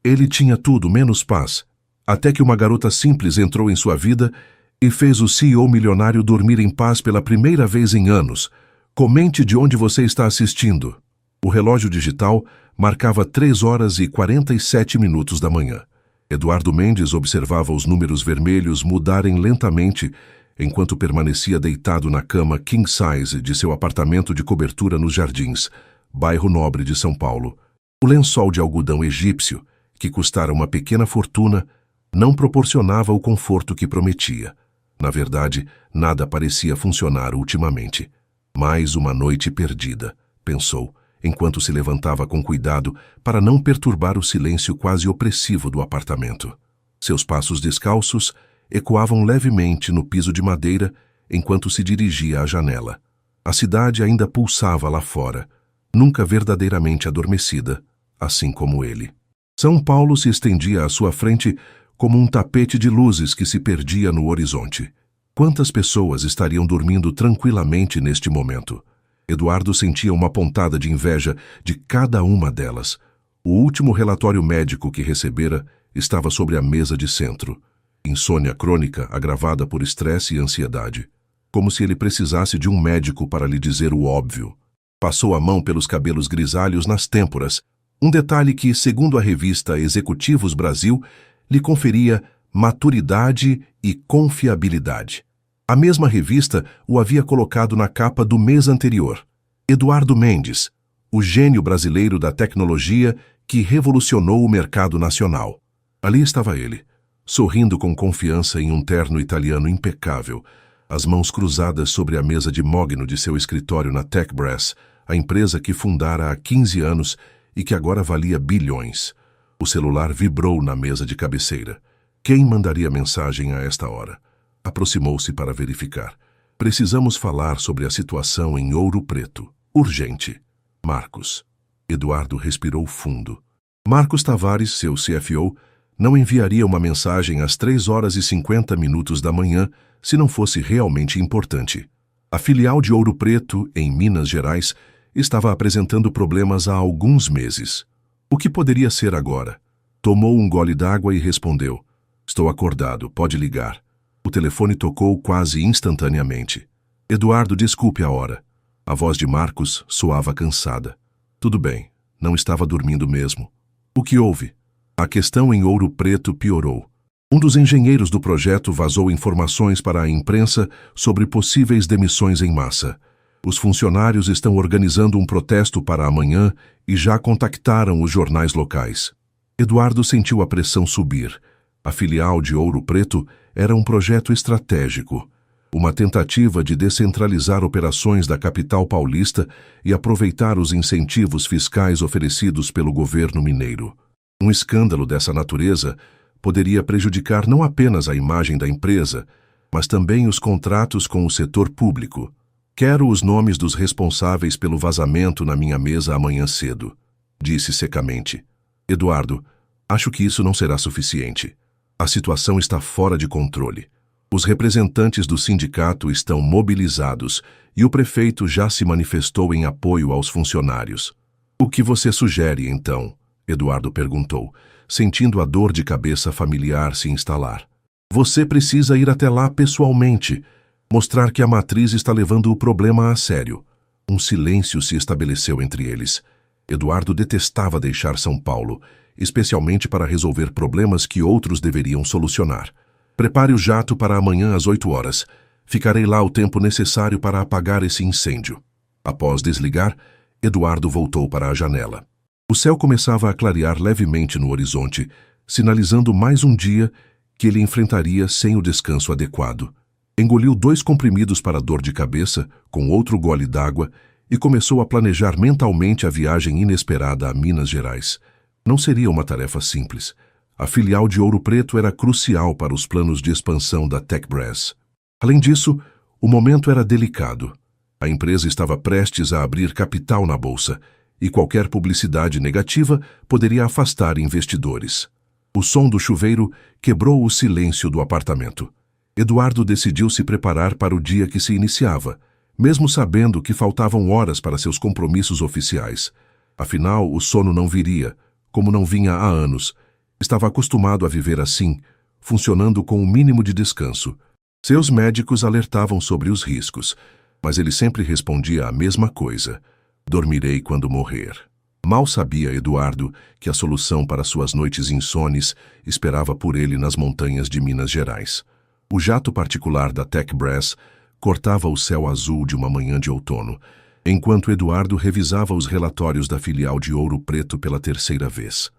Ele tinha tudo menos paz, até que uma garota simples entrou em sua vida e fez o CEO milionário dormir em paz pela primeira vez em anos. Comente de onde você está assistindo. O relógio digital marcava 3h47 da manhã. Eduardo Mendes observava os números vermelhos mudarem lentamente enquanto permanecia deitado na cama king size de seu apartamento de cobertura nos Jardins, bairro nobre de São Paulo. O lençol de algodão egípcio, que custara uma pequena fortuna, não proporcionava o conforto que prometia. Na verdade, nada parecia funcionar ultimamente. Mais uma noite perdida, pensou, enquanto se levantava com cuidado para não perturbar o silêncio quase opressivo do apartamento. Seus passos descalços ecoavam levemente no piso de madeira enquanto se dirigia à janela. A cidade ainda pulsava lá fora, nunca verdadeiramente adormecida, assim como ele. São Paulo se estendia à sua frente como um tapete de luzes que se perdia no horizonte. Quantas pessoas estariam dormindo tranquilamente neste momento? Eduardo sentia uma pontada de inveja de cada uma delas. O último relatório médico que recebera estava sobre a mesa de centro. Insônia crônica agravada por estresse e ansiedade. Como se ele precisasse de um médico para lhe dizer o óbvio. Passou a mão pelos cabelos grisalhos nas têmporas, um detalhe que, segundo a revista Executivos Brasil, lhe conferia maturidade e confiabilidade. A mesma revista o havia colocado na capa do mês anterior. Eduardo Mendes, o gênio brasileiro da tecnologia que revolucionou o mercado nacional. Ali estava ele, sorrindo com confiança em um terno italiano impecável, as mãos cruzadas sobre a mesa de mogno de seu escritório na TechBrass, a empresa que fundara há 15 anos e que agora valia bilhões. O celular vibrou na mesa de cabeceira. Quem mandaria mensagem a esta hora? Aproximou-se para verificar. Precisamos falar sobre a situação em Ouro Preto. Urgente. Marcos. Eduardo respirou fundo. Marcos Tavares, seu CFO, não enviaria uma mensagem às 3h50 da manhã se não fosse realmente importante. A filial de Ouro Preto, em Minas Gerais, estava apresentando problemas há alguns meses. O que poderia ser agora? Tomou um gole d'água e respondeu. Estou acordado, pode ligar. O telefone tocou quase instantaneamente. Eduardo, desculpe a hora. A voz de Marcos soava cansada. Tudo bem, não estava dormindo mesmo. O que houve? A questão em Ouro Preto piorou. Um dos engenheiros do projeto vazou informações para a imprensa sobre possíveis demissões em massa. Os funcionários estão organizando um protesto para amanhã e já contactaram os jornais locais. Eduardo sentiu a pressão subir. A filial de Ouro Preto era um projeto estratégico, uma tentativa de descentralizar operações da capital paulista e aproveitar os incentivos fiscais oferecidos pelo governo mineiro. Um escândalo dessa natureza poderia prejudicar não apenas a imagem da empresa, mas também os contratos com o setor público. Quero os nomes dos responsáveis pelo vazamento na minha mesa amanhã cedo, disse secamente. Eduardo, acho que isso não será suficiente. A situação está fora de controle. Os representantes do sindicato estão mobilizados e o prefeito já se manifestou em apoio aos funcionários. O que você sugere, então? Eduardo perguntou, sentindo a dor de cabeça familiar se instalar. Você precisa ir até lá pessoalmente, mostrar que a matriz está levando o problema a sério. Um silêncio se estabeleceu entre eles. Eduardo detestava deixar São Paulo, especialmente para resolver problemas que outros deveriam solucionar. Prepare o jato para amanhã às 8h. Ficarei lá o tempo necessário para apagar esse incêndio. Após desligar, Eduardo voltou para a janela. O céu começava a clarear levemente no horizonte, sinalizando mais um dia que ele enfrentaria sem o descanso adequado. Engoliu 2 comprimidos para dor de cabeça, com outro gole d'água, e começou a planejar mentalmente a viagem inesperada a Minas Gerais. Não seria uma tarefa simples. A filial de Ouro Preto era crucial para os planos de expansão da TechBrass. Além disso, o momento era delicado. A empresa estava prestes a abrir capital na bolsa, e qualquer publicidade negativa poderia afastar investidores. O som do chuveiro quebrou o silêncio do apartamento. Eduardo decidiu se preparar para o dia que se iniciava, mesmo sabendo que faltavam horas para seus compromissos oficiais. Afinal, o sono não viria, como não vinha há anos, Estava acostumado a viver assim, funcionando com o mínimo de descanso. Seus médicos alertavam sobre os riscos, mas ele sempre respondia a mesma coisa: dormirei quando morrer. Mal sabia Eduardo que a solução para suas noites insones esperava por ele nas montanhas de Minas Gerais. O jato particular da Tech Brass cortava o céu azul de uma manhã de outono, enquanto Eduardo revisava os relatórios da filial de Ouro Preto pela terceira vez.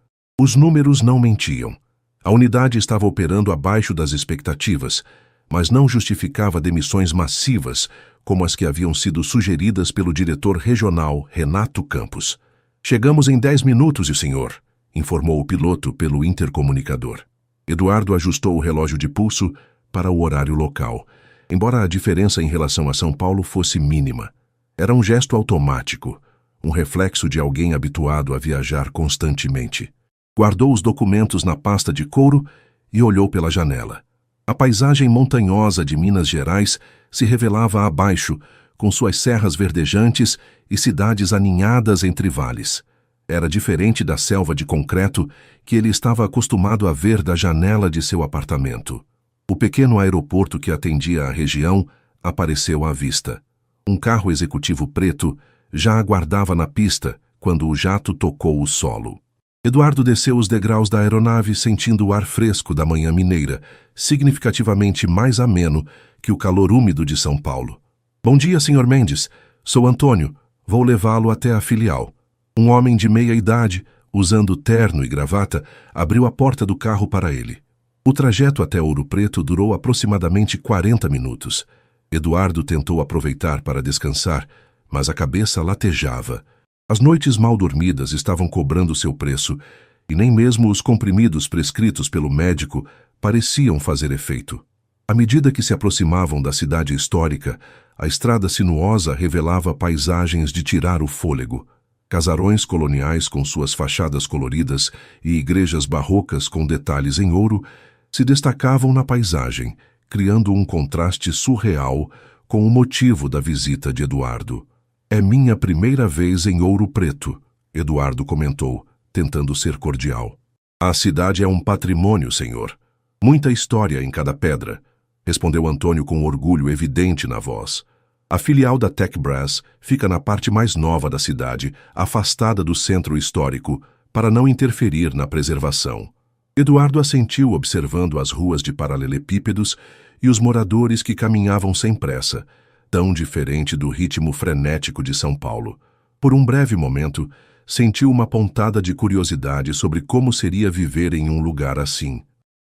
Os números não mentiam. A unidade estava operando abaixo das expectativas, mas não justificava demissões massivas como as que haviam sido sugeridas pelo diretor regional Renato Campos. Chegamos em 10 minutos, senhor, informou o piloto pelo intercomunicador. Eduardo ajustou o relógio de pulso para o horário local, embora a diferença em relação a São Paulo fosse mínima. Era um gesto automático, um reflexo de alguém habituado a viajar constantemente. Guardou os documentos na pasta de couro e olhou pela janela. A paisagem montanhosa de Minas Gerais se revelava abaixo, com suas serras verdejantes e cidades aninhadas entre vales. Era diferente da selva de concreto que ele estava acostumado a ver da janela de seu apartamento. O pequeno aeroporto que atendia a região apareceu à vista. Um carro executivo preto já aguardava na pista quando o jato tocou o solo. Eduardo desceu os degraus da aeronave sentindo o ar fresco da manhã mineira, significativamente mais ameno que o calor úmido de São Paulo. Bom dia, Sr. Mendes. Sou Antônio. Vou levá-lo até a filial. Um homem de meia idade, usando terno e gravata, abriu a porta do carro para ele. O trajeto até Ouro Preto durou aproximadamente 40 minutos. Eduardo tentou aproveitar para descansar, mas a cabeça latejava. As noites mal dormidas estavam cobrando seu preço, e nem mesmo os comprimidos prescritos pelo médico pareciam fazer efeito. À medida que se aproximavam da cidade histórica, a estrada sinuosa revelava paisagens de tirar o fôlego. Casarões coloniais com suas fachadas coloridas e igrejas barrocas com detalhes em ouro se destacavam na paisagem, criando um contraste surreal com o motivo da visita de Eduardo. É minha primeira vez em Ouro Preto, Eduardo comentou, tentando ser cordial. A cidade é um patrimônio, senhor. Muita história em cada pedra, respondeu Antônio com orgulho evidente na voz. A filial da Tech Brass fica na parte mais nova da cidade, afastada do centro histórico, para não interferir na preservação. Eduardo assentiu observando as ruas de paralelepípedos e os moradores que caminhavam sem pressa, tão diferente do ritmo frenético de São Paulo. Por um breve momento, sentiu uma pontada de curiosidade sobre como seria viver em um lugar assim.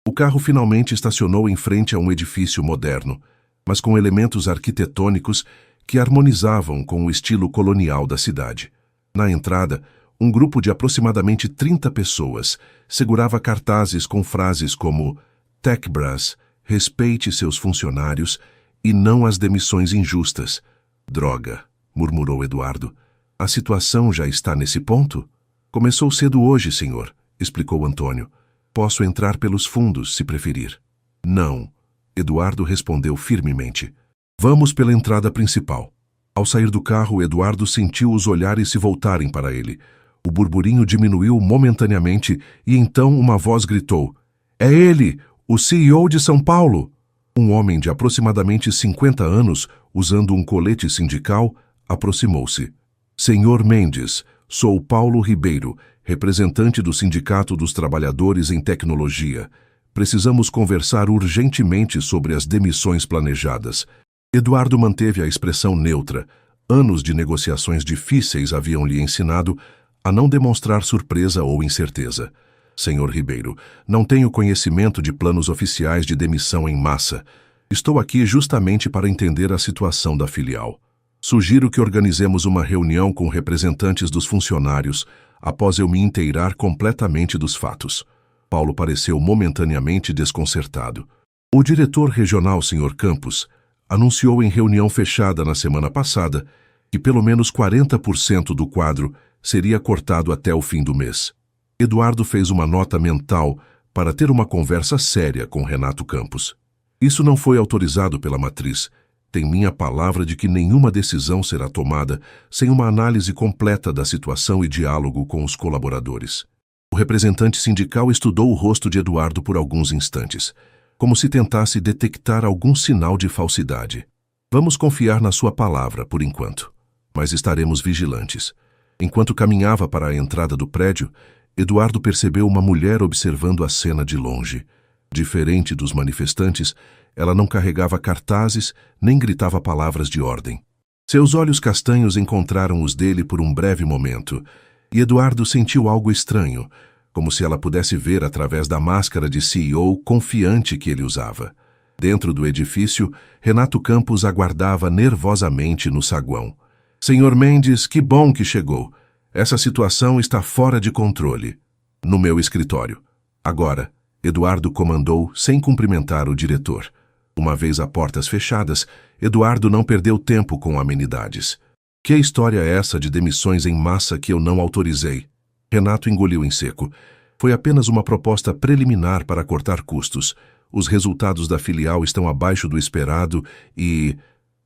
O carro finalmente estacionou em frente a um edifício moderno, mas com elementos arquitetônicos que harmonizavam com o estilo colonial da cidade. Na entrada, um grupo de aproximadamente 30 pessoas segurava cartazes com frases como Tech Brass, respeite seus funcionários e não as demissões injustas. Droga, murmurou Eduardo. A situação já está nesse ponto? Começou cedo hoje, senhor, explicou Antônio. Posso entrar pelos fundos, se preferir. Não, Eduardo respondeu firmemente. Vamos pela entrada principal. Ao sair do carro, Eduardo sentiu os olhares se voltarem para ele. O burburinho diminuiu momentaneamente e então uma voz gritou: É ele, o CEO de São Paulo! Um homem de aproximadamente 50 anos, usando um colete sindical, aproximou-se. Senhor Mendes, sou Paulo Ribeiro, representante do Sindicato dos Trabalhadores em Tecnologia. Precisamos conversar urgentemente sobre as demissões planejadas. Eduardo manteve a expressão neutra. Anos de negociações difíceis haviam lhe ensinado a não demonstrar surpresa ou incerteza. Senhor Ribeiro, não tenho conhecimento de planos oficiais de demissão em massa. Estou aqui justamente para entender a situação da filial. Sugiro que organizemos uma reunião com representantes dos funcionários após eu me inteirar completamente dos fatos. Paulo pareceu momentaneamente desconcertado. O diretor regional, Sr. Campos, anunciou em reunião fechada na semana passada que pelo menos 40% do quadro seria cortado até o fim do mês. Eduardo fez uma nota mental para ter uma conversa séria com Renato Campos. Isso não foi autorizado pela matriz. Tem minha palavra de que nenhuma decisão será tomada sem uma análise completa da situação e diálogo com os colaboradores. O representante sindical estudou o rosto de Eduardo por alguns instantes, como se tentasse detectar algum sinal de falsidade. Vamos confiar na sua palavra, por enquanto, mas estaremos vigilantes. Enquanto caminhava para a entrada do prédio, Eduardo percebeu uma mulher observando a cena de longe. Diferente dos manifestantes, ela não carregava cartazes nem gritava palavras de ordem. Seus olhos castanhos encontraram os dele por um breve momento, e Eduardo sentiu algo estranho, como se ela pudesse ver através da máscara de CEO confiante que ele usava. Dentro do edifício, Renato Campos aguardava nervosamente no saguão. Senhor Mendes, que bom que chegou. Essa situação está fora de controle. No meu escritório. Agora, Eduardo comandou sem cumprimentar o diretor. Uma vez a portas fechadas, Eduardo não perdeu tempo com amenidades. Que história é essa de demissões em massa que eu não autorizei? Renato engoliu em seco. Foi apenas uma proposta preliminar para cortar custos. Os resultados da filial estão abaixo do esperado e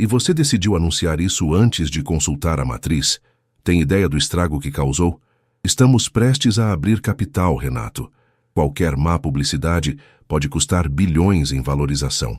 você decidiu anunciar isso antes de consultar a matriz? Tem ideia do estrago que causou? Estamos prestes a abrir capital, Renato. Qualquer má publicidade pode custar bilhões em valorização.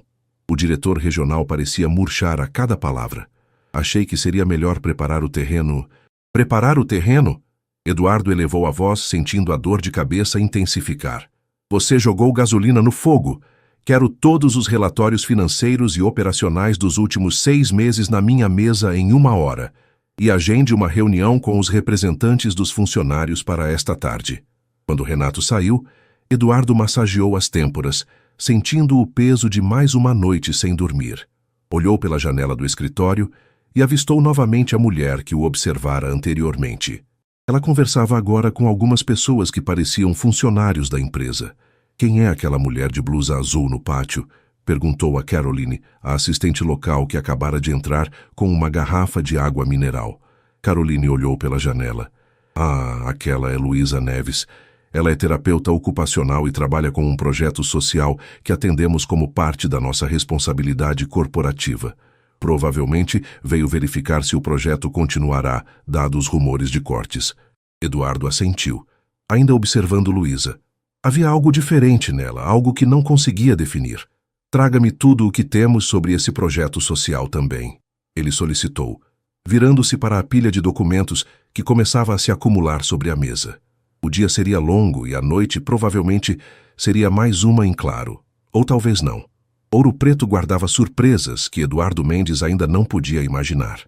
O diretor regional parecia murchar a cada palavra. Achei que seria melhor preparar o terreno. Preparar o terreno? Eduardo elevou a voz, sentindo a dor de cabeça intensificar. Você jogou gasolina no fogo. Quero todos os relatórios financeiros e operacionais dos últimos 6 meses na minha mesa em 1 hora. E agende uma reunião com os representantes dos funcionários para esta tarde. Quando Renato saiu, Eduardo massageou as têmporas, sentindo o peso de mais uma noite sem dormir. Olhou pela janela do escritório e avistou novamente a mulher que o observara anteriormente. Ela conversava agora com algumas pessoas que pareciam funcionários da empresa. Quem é aquela mulher de blusa azul no pátio? Perguntou a Caroline, a assistente local que acabara de entrar com uma garrafa de água mineral. Caroline olhou pela janela. Ah, aquela é Luísa Neves. Ela é terapeuta ocupacional e trabalha com um projeto social que atendemos como parte da nossa responsabilidade corporativa. Provavelmente veio verificar se o projeto continuará, dados os rumores de cortes. Eduardo assentiu, ainda observando Luísa. Havia algo diferente nela, algo que não conseguia definir. Traga-me tudo o que temos sobre esse projeto social também, ele solicitou, virando-se para a pilha de documentos que começava a se acumular sobre a mesa. O dia seria longo e a noite provavelmente seria mais uma em claro, ou talvez não. Ouro Preto guardava surpresas que Eduardo Mendes ainda não podia imaginar.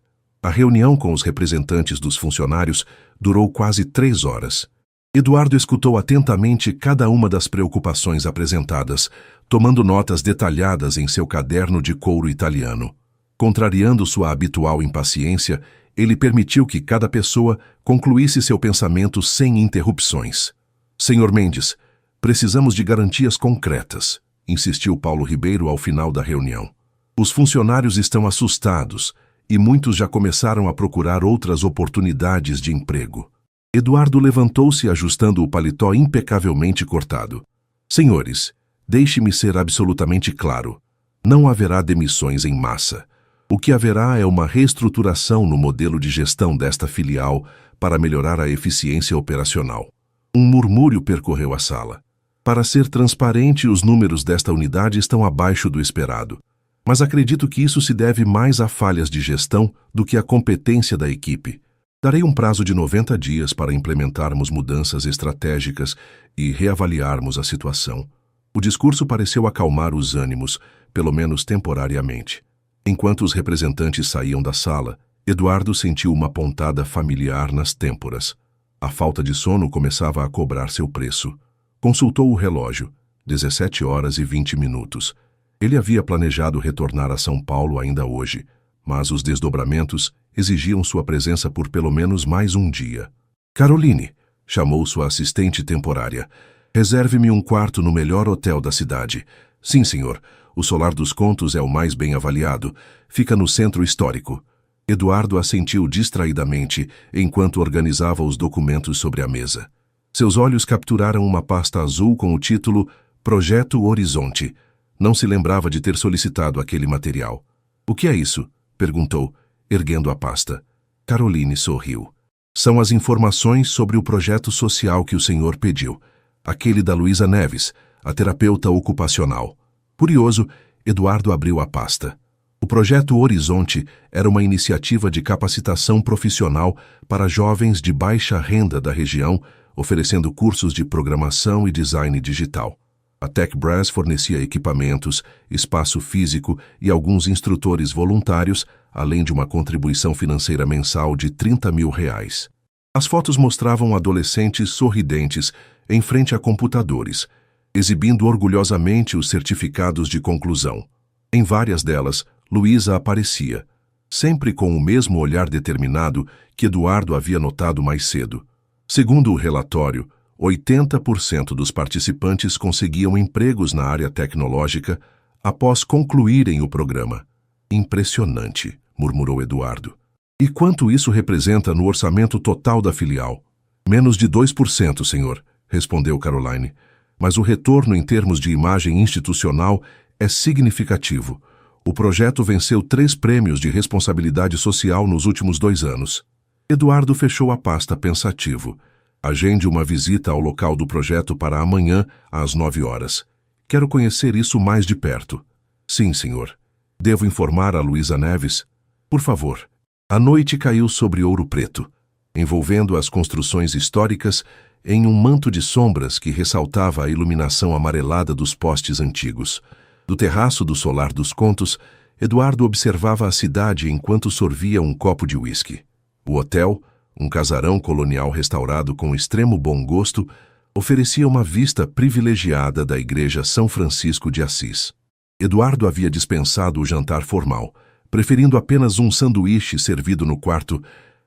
A reunião com os representantes dos funcionários durou quase 3 horas. Eduardo escutou atentamente cada uma das preocupações apresentadas, tomando notas detalhadas em seu caderno de couro italiano. Contrariando sua habitual impaciência, ele permitiu que cada pessoa concluísse seu pensamento sem interrupções. Senhor Mendes, precisamos de garantias concretas, insistiu Paulo Ribeiro ao final da reunião. Os funcionários estão assustados e muitos já começaram a procurar outras oportunidades de emprego. Eduardo levantou-se ajustando o paletó impecavelmente cortado. Senhores, deixe-me ser absolutamente claro. Não haverá demissões em massa. O que haverá é uma reestruturação no modelo de gestão desta filial para melhorar a eficiência operacional. Um murmúrio percorreu a sala. Para ser transparente, os números desta unidade estão abaixo do esperado. Mas acredito que isso se deve mais a falhas de gestão do que à competência da equipe. Darei um prazo de 90 dias para implementarmos mudanças estratégicas e reavaliarmos a situação. O discurso pareceu acalmar os ânimos, pelo menos temporariamente. Enquanto os representantes saíam da sala, Eduardo sentiu uma pontada familiar nas têmporas. A falta de sono começava a cobrar seu preço. Consultou o relógio, 17 horas e 20 minutos. Ele havia planejado retornar a São Paulo ainda hoje, mas os desdobramentos exigiam sua presença por pelo menos mais um dia. Caroline, chamou sua assistente temporária, reserve-me um quarto no melhor hotel da cidade. Sim, senhor. O Solar dos Contos é o mais bem avaliado. Fica no centro histórico. Eduardo assentiu distraidamente enquanto organizava os documentos sobre a mesa. Seus olhos capturaram uma pasta azul com o título Projeto Horizonte. Não se lembrava de ter solicitado aquele material. O que é isso? Perguntou, erguendo a pasta. Caroline sorriu. São as informações sobre o projeto social que o senhor pediu. Aquele da Luísa Neves, a terapeuta ocupacional. Curioso, Eduardo abriu a pasta. O projeto Horizonte era uma iniciativa de capacitação profissional para jovens de baixa renda da região, oferecendo cursos de programação e design digital. A TechBrass fornecia equipamentos, espaço físico e alguns instrutores voluntários, além de uma contribuição financeira mensal de R$30 mil. As fotos mostravam adolescentes sorridentes em frente a computadores, exibindo orgulhosamente os certificados de conclusão. Em várias delas, Luísa aparecia, sempre com o mesmo olhar determinado que Eduardo havia notado mais cedo. Segundo o relatório, 80% dos participantes conseguiam empregos na área tecnológica após concluírem o programa. Impressionante, murmurou Eduardo. E quanto isso representa no orçamento total da filial? Menos de 2%, senhor, respondeu Caroline. Mas o retorno em termos de imagem institucional é significativo. O projeto venceu 3 prêmios de responsabilidade social nos últimos 2 anos. Eduardo fechou a pasta pensativo. Agende uma visita ao local do projeto para amanhã, às 9 horas. Quero conhecer isso mais de perto. Sim, senhor. Devo informar a Luísa Neves? Por favor. A noite caiu sobre Ouro Preto, envolvendo as construções históricas em um manto de sombras que ressaltava a iluminação amarelada dos postes antigos. Do terraço do Solar dos Contos, Eduardo observava a cidade enquanto sorvia um copo de uísque. O hotel, um casarão colonial restaurado com extremo bom gosto, oferecia uma vista privilegiada da Igreja São Francisco de Assis. Eduardo havia dispensado o jantar formal, preferindo apenas um sanduíche servido no quarto,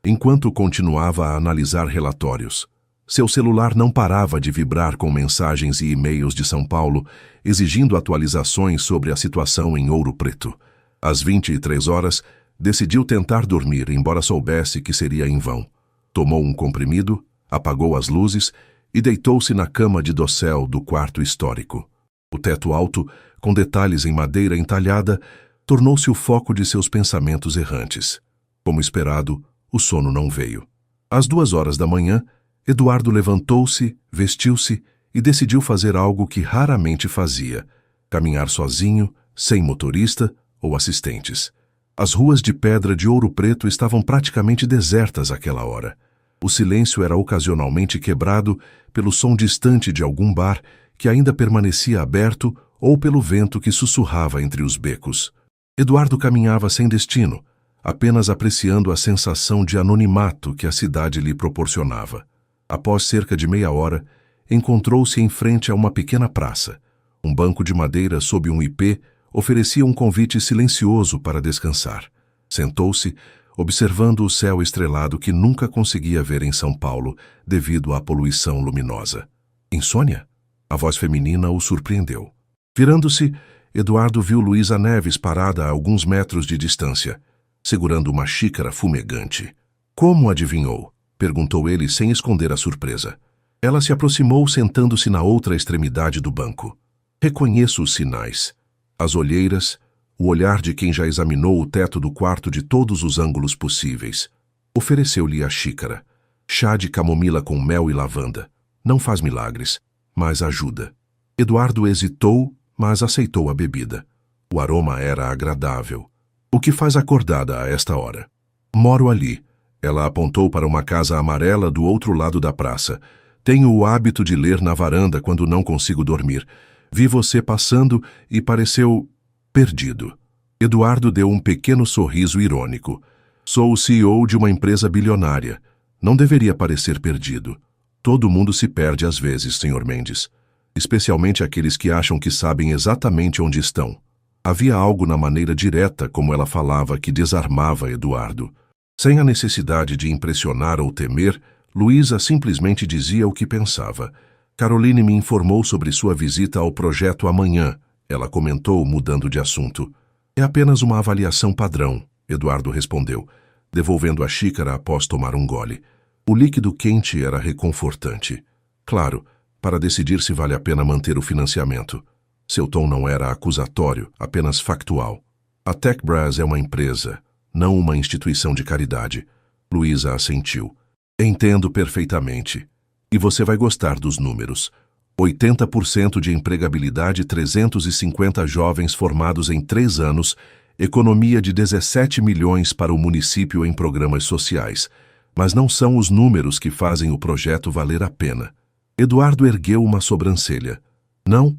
enquanto continuava a analisar relatórios. Seu celular não parava de vibrar com mensagens e e-mails de São Paulo, exigindo atualizações sobre a situação em Ouro Preto. Às 23 horas, decidiu tentar dormir, embora soubesse que seria em vão. Tomou um comprimido, apagou as luzes e deitou-se na cama de dossel do quarto histórico. O teto alto, com detalhes em madeira entalhada, tornou-se o foco de seus pensamentos errantes. Como esperado, o sono não veio. Às 2 horas da manhã, Eduardo levantou-se, vestiu-se e decidiu fazer algo que raramente fazia: caminhar sozinho, sem motorista ou assistentes. As ruas de pedra de Ouro Preto estavam praticamente desertas àquela hora. O silêncio era ocasionalmente quebrado pelo som distante de algum bar que ainda permanecia aberto ou pelo vento que sussurrava entre os becos. Eduardo caminhava sem destino, apenas apreciando a sensação de anonimato que a cidade lhe proporcionava. Após cerca de meia hora, encontrou-se em frente a uma pequena praça. Um banco de madeira sob um ipê oferecia um convite silencioso para descansar. Sentou-se, observando o céu estrelado que nunca conseguia ver em São Paulo devido à poluição luminosa. Insônia? A voz feminina o surpreendeu. Virando-se, Eduardo viu Luísa Neves parada a alguns metros de distância, segurando uma xícara fumegante. Como adivinhou? Perguntou ele sem esconder a surpresa. Ela se aproximou, sentando-se na outra extremidade do banco. Reconheço os sinais. As olheiras, o olhar de quem já examinou o teto do quarto de todos os ângulos possíveis. Ofereceu-lhe a xícara. Chá de camomila com mel e lavanda. Não faz milagres, mas ajuda. Eduardo hesitou, mas aceitou a bebida. O aroma era agradável. O que faz acordada a esta hora? Moro ali. Ela apontou para uma casa amarela do outro lado da praça. Tenho o hábito de ler na varanda quando não consigo dormir. Vi você passando e pareceu perdido. Eduardo deu um pequeno sorriso irônico. Sou o CEO de uma empresa bilionária. Não deveria parecer perdido. Todo mundo se perde às vezes, Sr. Mendes. Especialmente aqueles que acham que sabem exatamente onde estão. Havia algo na maneira direta como ela falava que desarmava Eduardo. Sem a necessidade de impressionar ou temer, Luísa simplesmente dizia o que pensava. Caroline me informou sobre sua visita ao projeto amanhã, ela comentou, mudando de assunto. É apenas uma avaliação padrão, Eduardo respondeu, devolvendo a xícara após tomar um gole. O líquido quente era reconfortante. Claro, para decidir se vale a pena manter o financiamento. Seu tom não era acusatório, apenas factual. A TechBrass é uma empresa, não uma instituição de caridade. Luísa assentiu. Entendo perfeitamente. E você vai gostar dos números. 80% de empregabilidade, 350 jovens formados em 3 anos, economia de 17 milhões para o município em programas sociais. Mas não são os números que fazem o projeto valer a pena. Eduardo ergueu uma sobrancelha. Não?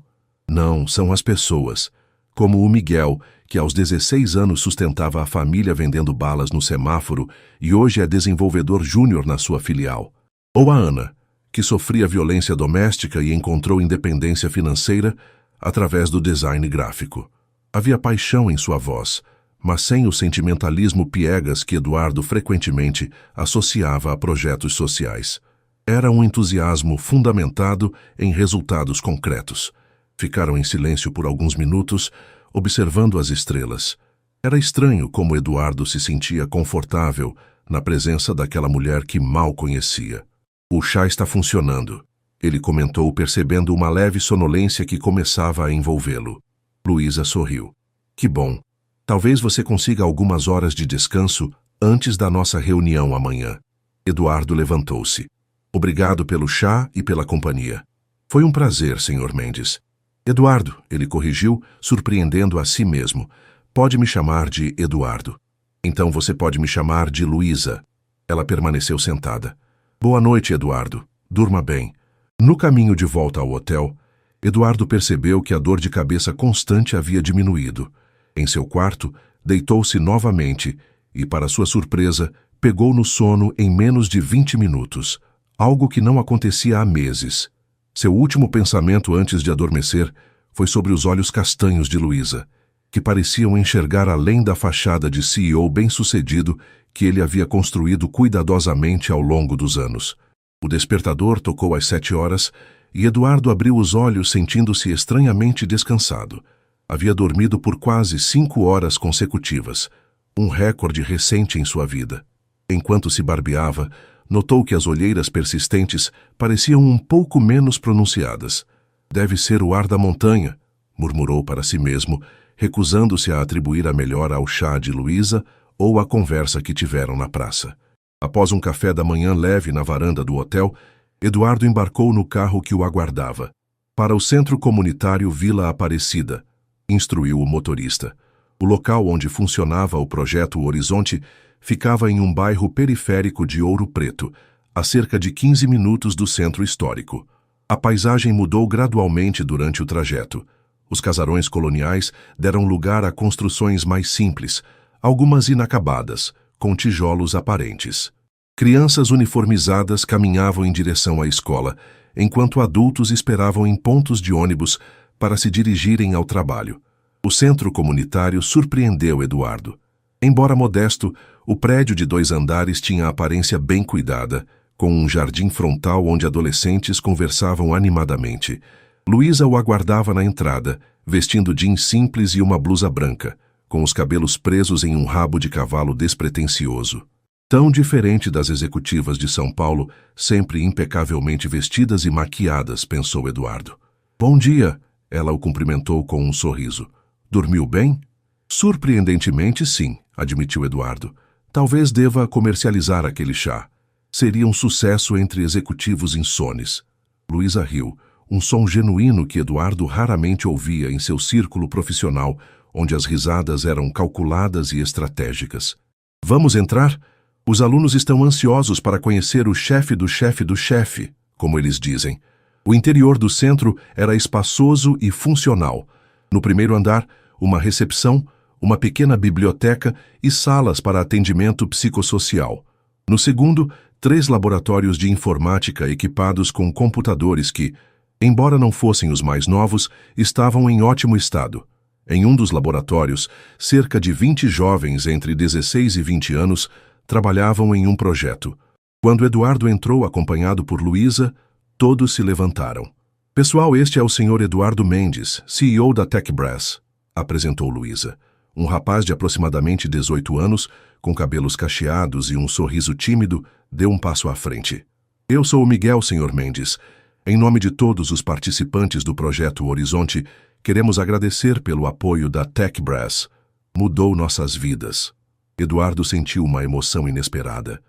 Não, são as pessoas. Como o Miguel, que aos 16 anos sustentava a família vendendo balas no semáforo e hoje é desenvolvedor júnior na sua filial. Ou a Ana, que sofria violência doméstica e encontrou independência financeira através do design gráfico. Havia paixão em sua voz, mas sem o sentimentalismo piegas que Eduardo frequentemente associava a projetos sociais. Era um entusiasmo fundamentado em resultados concretos. Ficaram em silêncio por alguns minutos, observando as estrelas. Era estranho como Eduardo se sentia confortável na presença daquela mulher que mal conhecia. O chá está funcionando, ele comentou, percebendo uma leve sonolência que começava a envolvê-lo. Luísa sorriu. Que bom. Talvez você consiga algumas horas de descanso antes da nossa reunião amanhã. Eduardo levantou-se. Obrigado pelo chá e pela companhia. Foi um prazer, Sr. Mendes. Eduardo, ele corrigiu, surpreendendo a si mesmo. Pode me chamar de Eduardo. Então você pode me chamar de Luísa. Ela permaneceu sentada. Boa noite, Eduardo. Durma bem. No caminho de volta ao hotel, Eduardo percebeu que a dor de cabeça constante havia diminuído. Em seu quarto, deitou-se novamente e, para sua surpresa, pegou no sono em menos de 20 minutos, algo que não acontecia há meses. Seu último pensamento antes de adormecer foi sobre os olhos castanhos de Luísa, que pareciam enxergar além da fachada de CEO bem-sucedido que ele havia construído cuidadosamente ao longo dos anos. O despertador tocou às 7 horas e Eduardo abriu os olhos sentindo-se estranhamente descansado. Havia dormido por quase 5 horas consecutivas, um recorde recente em sua vida. Enquanto se barbeava, notou que as olheiras persistentes pareciam um pouco menos pronunciadas. Deve ser o ar da montanha, murmurou para si mesmo, recusando-se a atribuir a melhora ao chá de Luísa ou à conversa que tiveram na praça. Após um café da manhã leve na varanda do hotel, Eduardo embarcou no carro que o aguardava. Para o Centro Comunitário Vila Aparecida, instruiu o motorista. O local onde funcionava o projeto Horizonte ficava em um bairro periférico de Ouro Preto, a cerca de 15 minutos do centro histórico. A paisagem mudou gradualmente durante o trajeto. Os casarões coloniais deram lugar a construções mais simples, algumas inacabadas, com tijolos aparentes. Crianças uniformizadas caminhavam em direção à escola, enquanto adultos esperavam em pontos de ônibus para se dirigirem ao trabalho. O centro comunitário surpreendeu Eduardo. Embora modesto, o prédio de 2 andares tinha aparência bem cuidada, com um jardim frontal onde adolescentes conversavam animadamente. Luísa o aguardava na entrada, vestindo jeans simples e uma blusa branca, com os cabelos presos em um rabo de cavalo despretensioso. Tão diferente das executivas de São Paulo, sempre impecavelmente vestidas e maquiadas, pensou Eduardo. Bom dia, ela o cumprimentou com um sorriso. Dormiu bem? Surpreendentemente, sim, admitiu Eduardo. Talvez deva comercializar aquele chá. Seria um sucesso entre executivos insones. Luísa riu, um som genuíno que Eduardo raramente ouvia em seu círculo profissional, onde as risadas eram calculadas e estratégicas. Vamos entrar? Os alunos estão ansiosos para conhecer o chefe do chefe do chefe, como eles dizem. O interior do centro era espaçoso e funcional. No primeiro andar, uma recepção, uma pequena biblioteca e salas para atendimento psicossocial. No segundo, 3 laboratórios de informática equipados com computadores que, embora não fossem os mais novos, estavam em ótimo estado. Em um dos laboratórios, cerca de 20 jovens entre 16 e 20 anos trabalhavam em um projeto. Quando Eduardo entrou acompanhado por Luísa, todos se levantaram. Pessoal, este é o Sr. Eduardo Mendes, CEO da TechBrass, apresentou Luísa. Um rapaz de aproximadamente 18 anos, com cabelos cacheados e um sorriso tímido, deu um passo à frente. Eu sou o Miguel, Sr. Mendes. Em nome de todos os participantes do projeto Horizonte, queremos agradecer pelo apoio da TechBrass. Mudou nossas vidas. Eduardo sentiu uma emoção inesperada.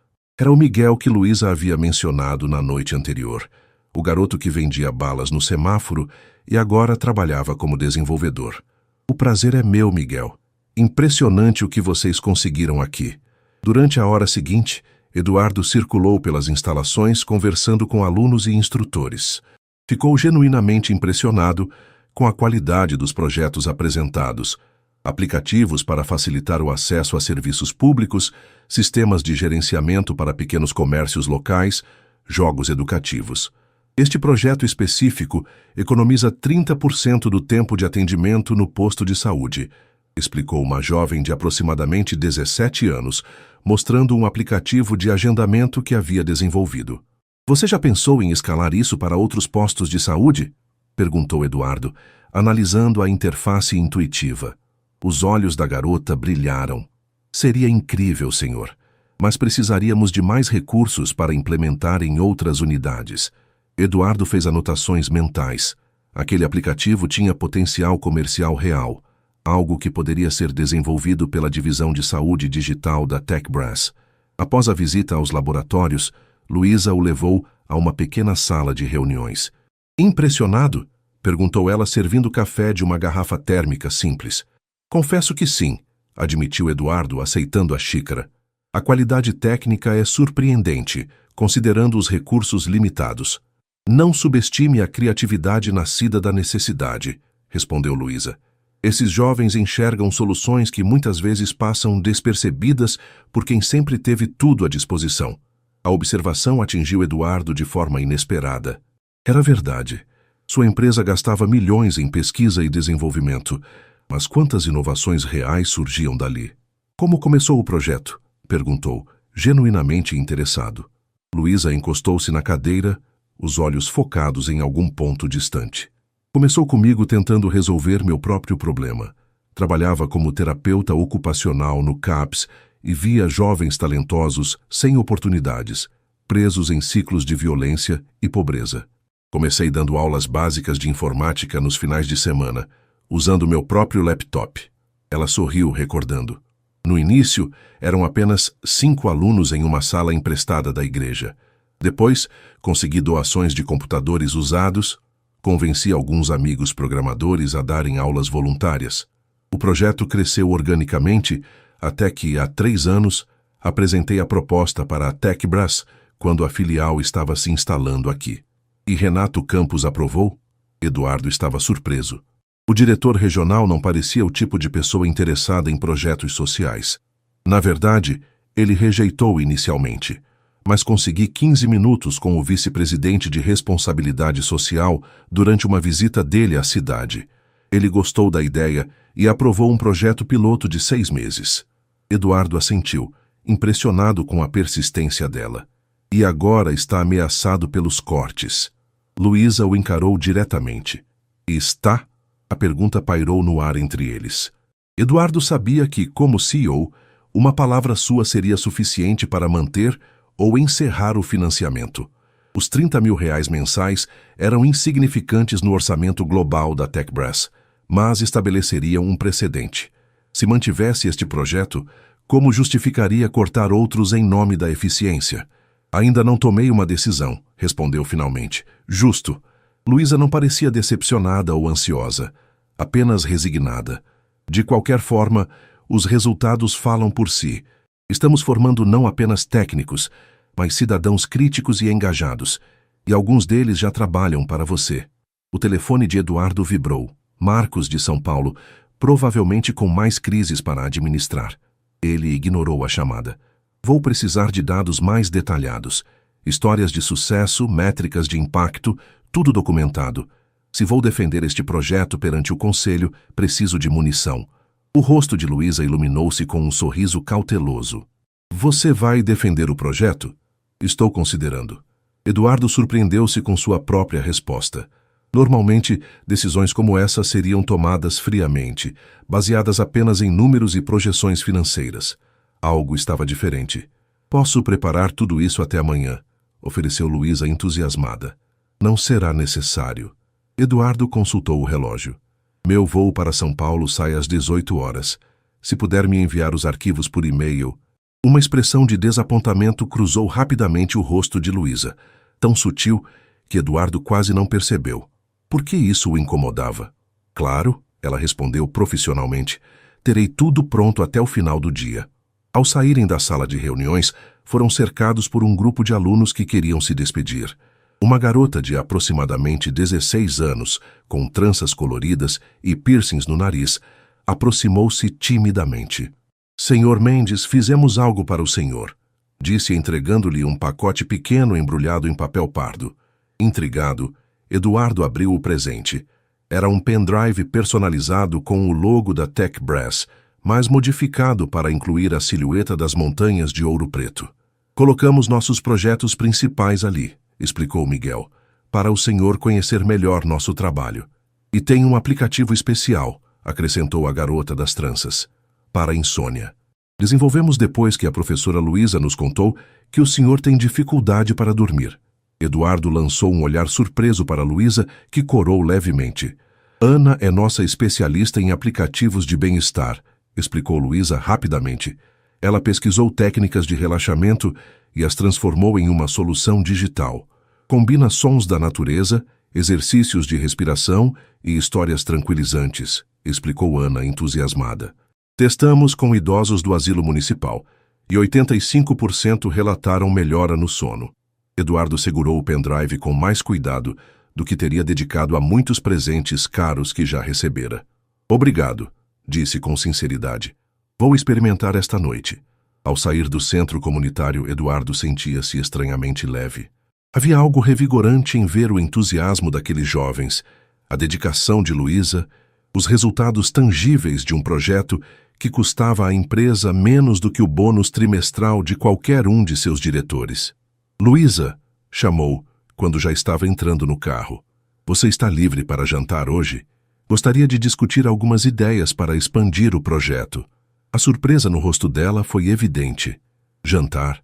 Era o Miguel que Luísa havia mencionado na noite anterior, o garoto que vendia balas no semáforo e agora trabalhava como desenvolvedor. O prazer é meu, Miguel. Impressionante o que vocês conseguiram aqui. Durante a hora seguinte, Eduardo circulou pelas instalações conversando com alunos e instrutores. Ficou genuinamente impressionado com a qualidade dos projetos apresentados, aplicativos para facilitar o acesso a serviços públicos, sistemas de gerenciamento para pequenos comércios locais, jogos educativos. Este projeto específico economiza 30% do tempo de atendimento no posto de saúde, explicou uma jovem de aproximadamente 17 anos, mostrando um aplicativo de agendamento que havia desenvolvido. Você já pensou em escalar isso para outros postos de saúde? Perguntou Eduardo, analisando a interface intuitiva. Os olhos da garota brilharam. Seria incrível, senhor, mas precisaríamos de mais recursos para implementar em outras unidades. Eduardo fez anotações mentais. Aquele aplicativo tinha potencial comercial real, algo que poderia ser desenvolvido pela divisão de saúde digital da TechBrass. Após a visita aos laboratórios, Luísa o levou a uma pequena sala de reuniões. Impressionado? Perguntou ela, servindo café de uma garrafa térmica simples. Confesso que sim, admitiu Eduardo, aceitando a xícara. A qualidade técnica é surpreendente, considerando os recursos limitados. Não subestime a criatividade nascida da necessidade, respondeu Luísa. Esses jovens enxergam soluções que muitas vezes passam despercebidas por quem sempre teve tudo à disposição. A observação atingiu Eduardo de forma inesperada. Era verdade. Sua empresa gastava milhões em pesquisa e desenvolvimento, mas quantas inovações reais surgiam dali? Como começou o projeto? Perguntou, genuinamente interessado. Luísa encostou-se na cadeira, os olhos focados em algum ponto distante. Começou comigo tentando resolver meu próprio problema. Trabalhava como terapeuta ocupacional no CAPS e via jovens talentosos sem oportunidades, presos em ciclos de violência e pobreza. Comecei dando aulas básicas de informática nos finais de semana, usando meu próprio laptop. Ela sorriu, recordando. No início, eram apenas 5 alunos em uma sala emprestada da igreja. Depois, consegui doações de computadores usados, convenci alguns amigos programadores a darem aulas voluntárias. O projeto cresceu organicamente até que, há 3 anos, apresentei a proposta para a TechBrass quando a filial estava se instalando aqui. E Renato Campos aprovou? Eduardo estava surpreso. O diretor regional não parecia o tipo de pessoa interessada em projetos sociais. Na verdade, ele rejeitou inicialmente, mas consegui 15 minutos com o vice-presidente de responsabilidade social durante uma visita dele à cidade. Ele gostou da ideia e aprovou um projeto piloto de 6 meses. Eduardo assentiu, impressionado com a persistência dela. E agora está ameaçado pelos cortes. Luísa o encarou diretamente. E está? A pergunta pairou no ar entre eles. Eduardo sabia que, como CEO, uma palavra sua seria suficiente para manter ou encerrar o financiamento. Os R$30 mil mensais eram insignificantes no orçamento global da TechBrass, mas estabeleceriam um precedente. Se mantivesse este projeto, como justificaria cortar outros em nome da eficiência? Ainda não tomei uma decisão, respondeu finalmente. Justo. Luísa não parecia decepcionada ou ansiosa, apenas resignada. De qualquer forma, os resultados falam por si. Estamos formando não apenas técnicos, mas cidadãos críticos e engajados, e alguns deles já trabalham para você. O telefone de Eduardo vibrou. Marcos, de São Paulo, provavelmente com mais crises para administrar. Ele ignorou a chamada. Vou precisar de dados mais detalhados. Histórias de sucesso, métricas de impacto, tudo documentado. Se vou defender este projeto perante o conselho, preciso de munição. O rosto de Luísa iluminou-se com um sorriso cauteloso. Você vai defender o projeto? Estou considerando. Eduardo surpreendeu-se com sua própria resposta. Normalmente, decisões como essa seriam tomadas friamente, baseadas apenas em números e projeções financeiras. Algo estava diferente. Posso preparar tudo isso até amanhã, ofereceu Luísa entusiasmada. Não será necessário. Eduardo consultou o relógio. Meu voo para São Paulo sai às 18 horas. Se puder me enviar os arquivos por e-mail. Uma expressão de desapontamento cruzou rapidamente o rosto de Luísa, tão sutil que Eduardo quase não percebeu. Por que isso o incomodava? Claro, ela respondeu profissionalmente, terei tudo pronto até o final do dia. Ao saírem da sala de reuniões, foram cercados por um grupo de alunos que queriam se despedir. Uma garota de aproximadamente 16 anos, com tranças coloridas e piercings no nariz, aproximou-se timidamente. Senhor Mendes, fizemos algo para o senhor, disse entregando-lhe um pacote pequeno embrulhado em papel pardo. Intrigado, Eduardo abriu o presente. Era um pendrive personalizado com o logo da Tech Brass, mas modificado para incluir a silhueta das montanhas de Ouro Preto. Colocamos nossos projetos principais ali, explicou Miguel, para o senhor conhecer melhor nosso trabalho. E tem um aplicativo especial, acrescentou a garota das tranças, para a insônia. Desenvolvemos depois que a professora Luísa nos contou que o senhor tem dificuldade para dormir. Eduardo lançou um olhar surpreso para Luísa, que corou levemente. Ana é nossa especialista em aplicativos de bem-estar, explicou Luísa rapidamente. Ela pesquisou técnicas de relaxamento e as transformou em uma solução digital. Combina sons da natureza, exercícios de respiração e histórias tranquilizantes, explicou Ana entusiasmada. Testamos com idosos do asilo municipal e 85% relataram melhora no sono. Eduardo segurou o pendrive com mais cuidado do que teria dedicado a muitos presentes caros que já recebera. Obrigado, disse com sinceridade. Vou experimentar esta noite. Ao sair do centro comunitário, Eduardo sentia-se estranhamente leve. Havia algo revigorante em ver o entusiasmo daqueles jovens, a dedicação de Luísa, os resultados tangíveis de um projeto que custava à empresa menos do que o bônus trimestral de qualquer um de seus diretores. Luísa, chamou, quando já estava entrando no carro. Você está livre para jantar hoje? Gostaria de discutir algumas ideias para expandir o projeto. A surpresa no rosto dela foi evidente. Jantar?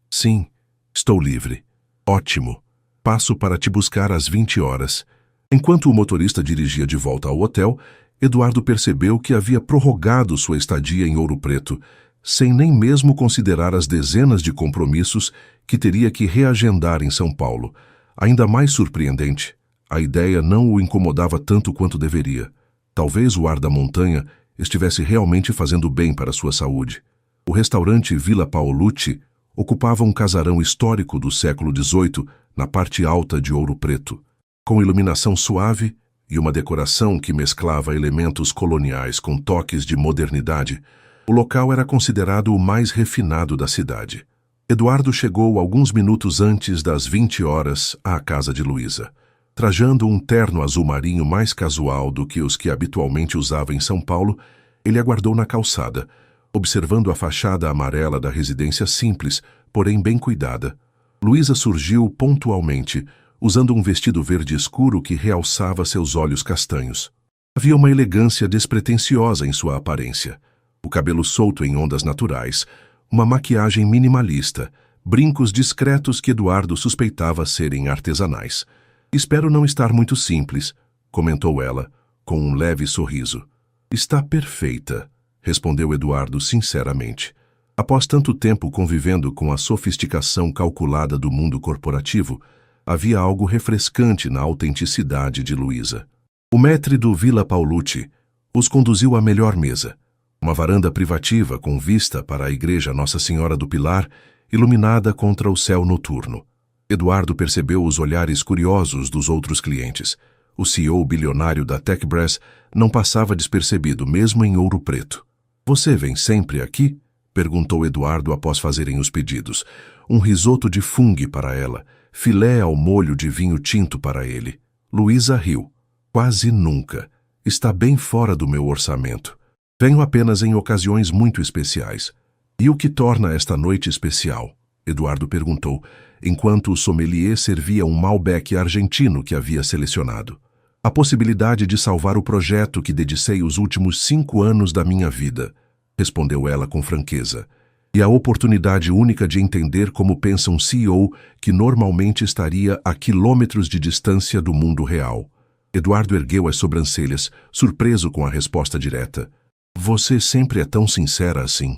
Sim, estou livre. Ótimo. Passo para te buscar às 20 horas. Enquanto o motorista dirigia de volta ao hotel, Eduardo percebeu que havia prorrogado sua estadia em Ouro Preto, sem nem mesmo considerar as dezenas de compromissos que teria que reagendar em São Paulo. Ainda mais surpreendente, a ideia não o incomodava tanto quanto deveria. Talvez o ar da montanha estivesse realmente fazendo bem para sua saúde. O restaurante Villa Paolucci ocupava um casarão histórico do século XVIII na parte alta de Ouro Preto, com iluminação suave e uma decoração que mesclava elementos coloniais com toques de modernidade. O local era considerado o mais refinado da cidade. Eduardo chegou alguns minutos antes das 20 horas à casa de Luísa. Trajando um terno azul marinho mais casual do que os que habitualmente usava em São Paulo, ele aguardou na calçada, observando a fachada amarela da residência simples, porém bem cuidada. Luísa surgiu pontualmente, usando um vestido verde escuro que realçava seus olhos castanhos. Havia uma elegância despretensiosa em sua aparência. O cabelo solto em ondas naturais, uma maquiagem minimalista, brincos discretos que Eduardo suspeitava serem artesanais. Espero não estar muito simples, comentou ela, com um leve sorriso. Está perfeita, respondeu Eduardo sinceramente. Após tanto tempo convivendo com a sofisticação calculada do mundo corporativo, havia algo refrescante na autenticidade de Luísa. O maître do Villa Paolucci os conduziu à melhor mesa, uma varanda privativa com vista para a igreja Nossa Senhora do Pilar, iluminada contra o céu noturno. Eduardo percebeu os olhares curiosos dos outros clientes. O CEO bilionário da Tech Brass não passava despercebido, mesmo em Ouro Preto. Você vem sempre aqui? Perguntou Eduardo após fazerem os pedidos. Um risoto de fungo para ela, filé ao molho de vinho tinto para ele. Luísa riu. Quase nunca. Está bem fora do meu orçamento. Venho apenas em ocasiões muito especiais. E o que torna esta noite especial? Eduardo perguntou, enquanto o sommelier servia um Malbec argentino que havia selecionado. A possibilidade de salvar o projeto que dedicei os últimos 5 anos da minha vida, respondeu ela com franqueza. E a oportunidade única de entender como pensa um CEO que normalmente estaria a quilômetros de distância do mundo real. Eduardo ergueu as sobrancelhas, surpreso com a resposta direta. Você sempre é tão sincera assim.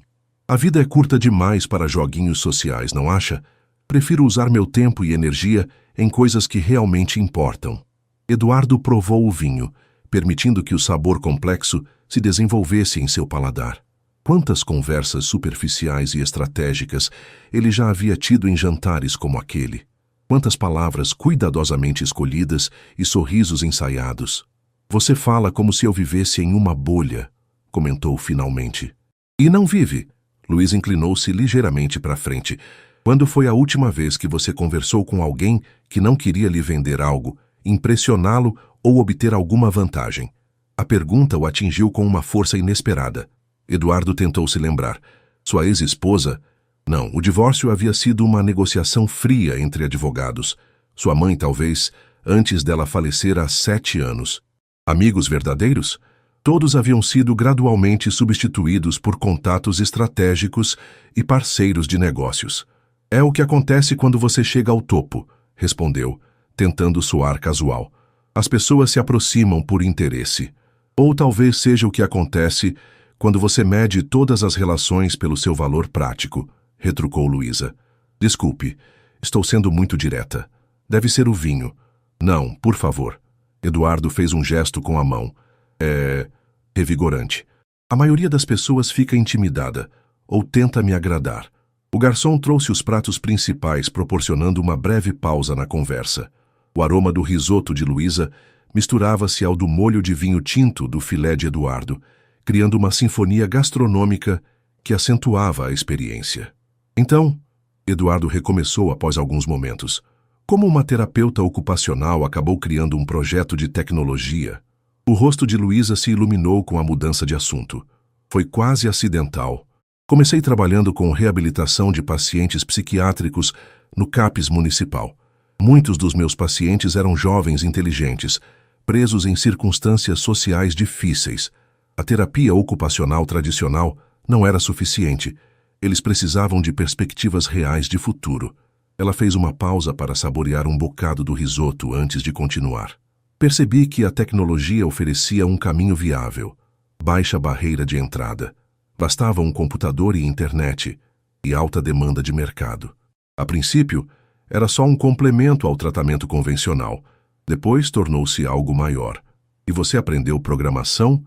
A vida é curta demais para joguinhos sociais, não acha? Prefiro usar meu tempo e energia em coisas que realmente importam. Eduardo provou o vinho, permitindo que o sabor complexo se desenvolvesse em seu paladar. Quantas conversas superficiais e estratégicas ele já havia tido em jantares como aquele. Quantas palavras cuidadosamente escolhidas e sorrisos ensaiados. Você fala como se eu vivesse em uma bolha, comentou finalmente. E não vive. Luiz inclinou-se ligeiramente para frente. Quando foi a última vez que você conversou com alguém que não queria lhe vender algo, impressioná-lo ou obter alguma vantagem? A pergunta o atingiu com uma força inesperada. Eduardo tentou se lembrar. Sua ex-esposa? Não, o divórcio havia sido uma negociação fria entre advogados. Sua mãe, talvez, antes dela falecer há 7 anos. Amigos verdadeiros? Todos haviam sido gradualmente substituídos por contatos estratégicos e parceiros de negócios. É o que acontece quando você chega ao topo, respondeu, tentando soar casual. As pessoas se aproximam por interesse. Ou talvez seja o que acontece quando você mede todas as relações pelo seu valor prático, retrucou Luísa. Desculpe, estou sendo muito direta. Deve ser o vinho. Não, por favor. Eduardo fez um gesto com a mão. É revigorante. A maioria das pessoas fica intimidada, ou tenta me agradar. O garçom trouxe os pratos principais, proporcionando uma breve pausa na conversa. O aroma do risoto de Luísa misturava-se ao do molho de vinho tinto do filé de Eduardo, criando uma sinfonia gastronômica que acentuava a experiência. Então, Eduardo recomeçou após alguns momentos. Como uma terapeuta ocupacional acabou criando um projeto de tecnologia, o rosto de Luísa se iluminou com a mudança de assunto. Foi quase acidental. Comecei trabalhando com reabilitação de pacientes psiquiátricos no CAPS municipal. Muitos dos meus pacientes eram jovens inteligentes, presos em circunstâncias sociais difíceis. A terapia ocupacional tradicional não era suficiente. Eles precisavam de perspectivas reais de futuro. Ela fez uma pausa para saborear um bocado do risoto antes de continuar. Percebi que a tecnologia oferecia um caminho viável. Baixa barreira de entrada. Bastava um computador e internet, e alta demanda de mercado. A princípio, era só um complemento ao tratamento convencional. Depois tornou-se algo maior. E você aprendeu programação?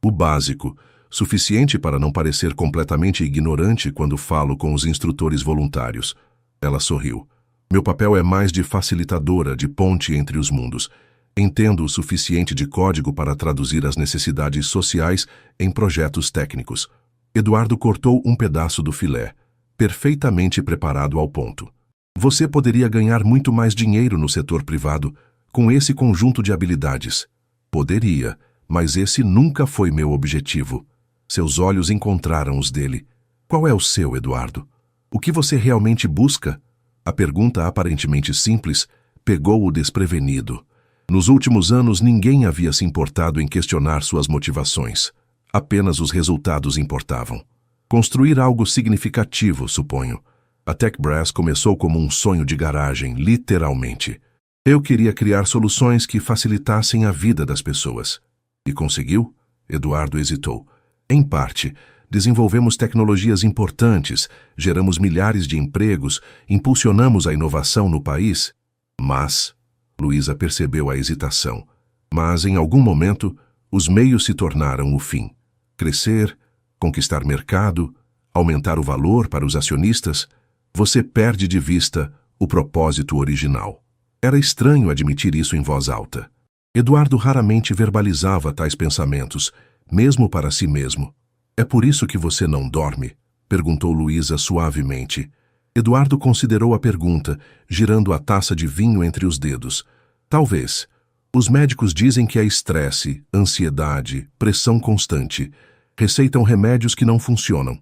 O básico, suficiente para não parecer completamente ignorante quando falo com os instrutores voluntários. Ela sorriu. Meu papel é mais de facilitadora, de ponte entre os mundos. Entendo o suficiente de código para traduzir as necessidades sociais em projetos técnicos. Eduardo cortou um pedaço do filé, perfeitamente preparado ao ponto. Você poderia ganhar muito mais dinheiro no setor privado com esse conjunto de habilidades. Poderia, mas esse nunca foi meu objetivo. Seus olhos encontraram os dele. Qual é o seu, Eduardo? O que você realmente busca? A pergunta aparentemente simples pegou-o desprevenido. Nos últimos anos, ninguém havia se importado em questionar suas motivações. Apenas os resultados importavam. Construir algo significativo, suponho. A TechBrass começou como um sonho de garagem, literalmente. Eu queria criar soluções que facilitassem a vida das pessoas. E conseguiu? Eduardo hesitou. Em parte, desenvolvemos tecnologias importantes, geramos milhares de empregos, impulsionamos a inovação no país. Mas, Luísa percebeu a hesitação. Mas, em algum momento, os meios se tornaram o fim. Crescer, conquistar mercado, aumentar o valor para os acionistas, você perde de vista o propósito original. Era estranho admitir isso em voz alta. Eduardo raramente verbalizava tais pensamentos, mesmo para si mesmo. É por isso que você não dorme? Perguntou Luísa suavemente. Eduardo considerou a pergunta, girando a taça de vinho entre os dedos. Talvez. Os médicos dizem que é estresse, ansiedade, pressão constante. Receitam remédios que não funcionam.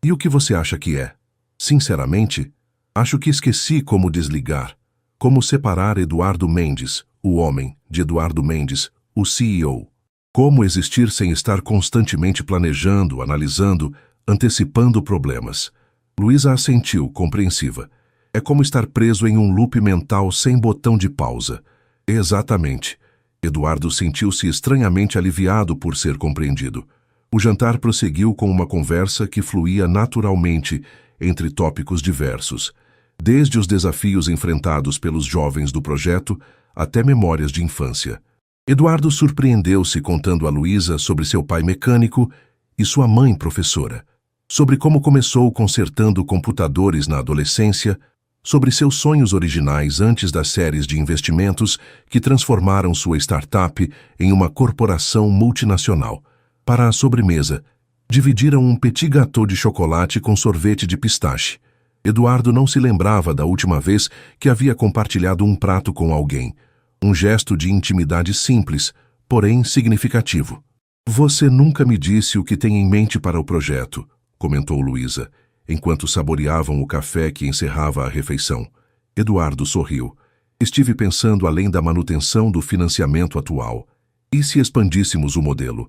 E o que você acha que é? Sinceramente, acho que esqueci como desligar. Como separar Eduardo Mendes, o homem, de Eduardo Mendes, o CEO. Como existir sem estar constantemente planejando, analisando, antecipando problemas. Luísa assentiu, compreensiva. É como estar preso em um loop mental sem botão de pausa. Exatamente. Eduardo sentiu-se estranhamente aliviado por ser compreendido. O jantar prosseguiu com uma conversa que fluía naturalmente entre tópicos diversos, desde os desafios enfrentados pelos jovens do projeto até memórias de infância. Eduardo surpreendeu-se contando a Luísa sobre seu pai mecânico e sua mãe professora, sobre como começou consertando computadores na adolescência, sobre seus sonhos originais antes das séries de investimentos que transformaram sua startup em uma corporação multinacional. Para a sobremesa, dividiram um petit gâteau de chocolate com sorvete de pistache. Eduardo não se lembrava da última vez que havia compartilhado um prato com alguém. Um gesto de intimidade simples, porém significativo. "Você nunca me disse o que tem em mente para o projeto", comentou Luísa, enquanto saboreavam o café que encerrava a refeição. Eduardo sorriu. "Estive pensando além da manutenção do financiamento atual. E se expandíssemos o modelo?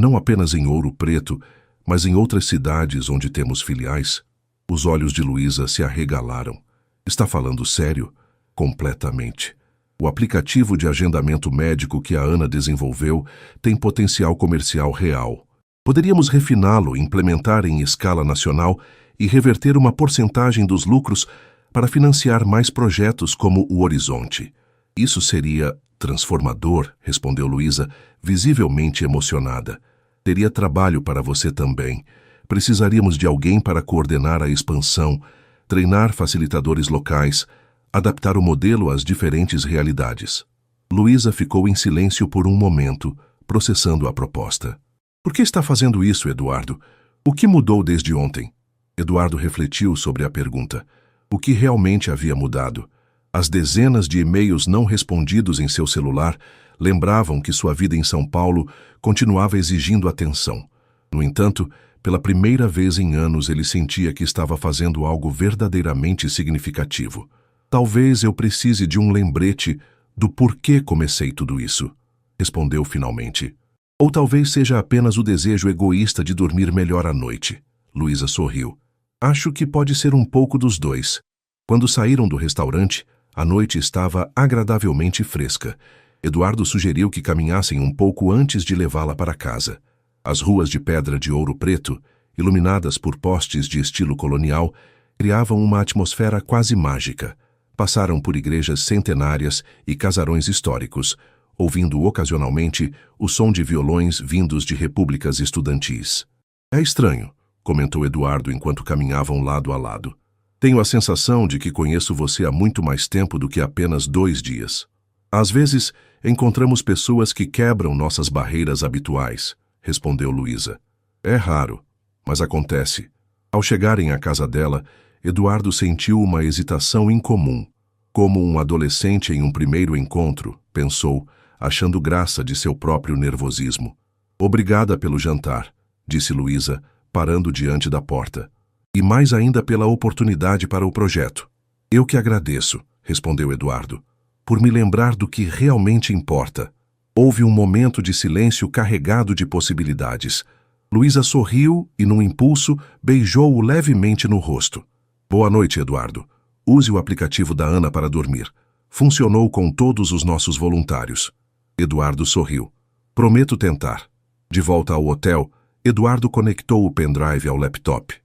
Não apenas em Ouro Preto, mas em outras cidades onde temos filiais?" Os olhos de Luísa se arregalaram. "Está falando sério?" "Completamente. O aplicativo de agendamento médico que a Ana desenvolveu tem potencial comercial real. Poderíamos refiná-lo, implementar em escala nacional e reverter uma porcentagem dos lucros para financiar mais projetos como o Horizonte. Isso seria transformador", respondeu Luísa, visivelmente emocionada. "Teria trabalho para você também. Precisaríamos de alguém para coordenar a expansão, treinar facilitadores locais, adaptar o modelo às diferentes realidades." Luísa ficou em silêncio por um momento, processando a proposta. "Por que está fazendo isso, Eduardo? O que mudou desde ontem?" Eduardo refletiu sobre a pergunta. O que realmente havia mudado? As dezenas de e-mails não respondidos em seu celular lembravam que sua vida em São Paulo continuava exigindo atenção. No entanto, pela primeira vez em anos ele sentia que estava fazendo algo verdadeiramente significativo. "Talvez eu precise de um lembrete do porquê comecei tudo isso", respondeu finalmente. "Ou talvez seja apenas o desejo egoísta de dormir melhor à noite." Luísa sorriu. "Acho que pode ser um pouco dos dois." Quando saíram do restaurante, a noite estava agradavelmente fresca. Eduardo sugeriu que caminhassem um pouco antes de levá-la para casa. As ruas de pedra de Ouro Preto, iluminadas por postes de estilo colonial, criavam uma atmosfera quase mágica. Passaram por igrejas centenárias e casarões históricos, ouvindo ocasionalmente o som de violões vindos de repúblicas estudantis. "É estranho", comentou Eduardo enquanto caminhavam lado a lado. "Tenho a sensação de que conheço você há muito mais tempo do que apenas 2 dias. Às vezes, encontramos pessoas que quebram nossas barreiras habituais", respondeu Luísa. "É raro, mas acontece." Ao chegarem à casa dela, Eduardo sentiu uma hesitação incomum. Como um adolescente em um primeiro encontro, pensou, achando graça de seu próprio nervosismo. "Obrigada pelo jantar", disse Luísa, parando diante da porta. "E mais ainda pela oportunidade para o projeto." "Eu que agradeço", respondeu Eduardo, "por me lembrar do que realmente importa." Houve um momento de silêncio carregado de possibilidades. Luísa sorriu e, num impulso, beijou-o levemente no rosto. "Boa noite, Eduardo. Use o aplicativo da Ana para dormir. Funcionou com todos os nossos voluntários." Eduardo sorriu. "Prometo tentar." De volta ao hotel, Eduardo conectou o pendrive ao laptop.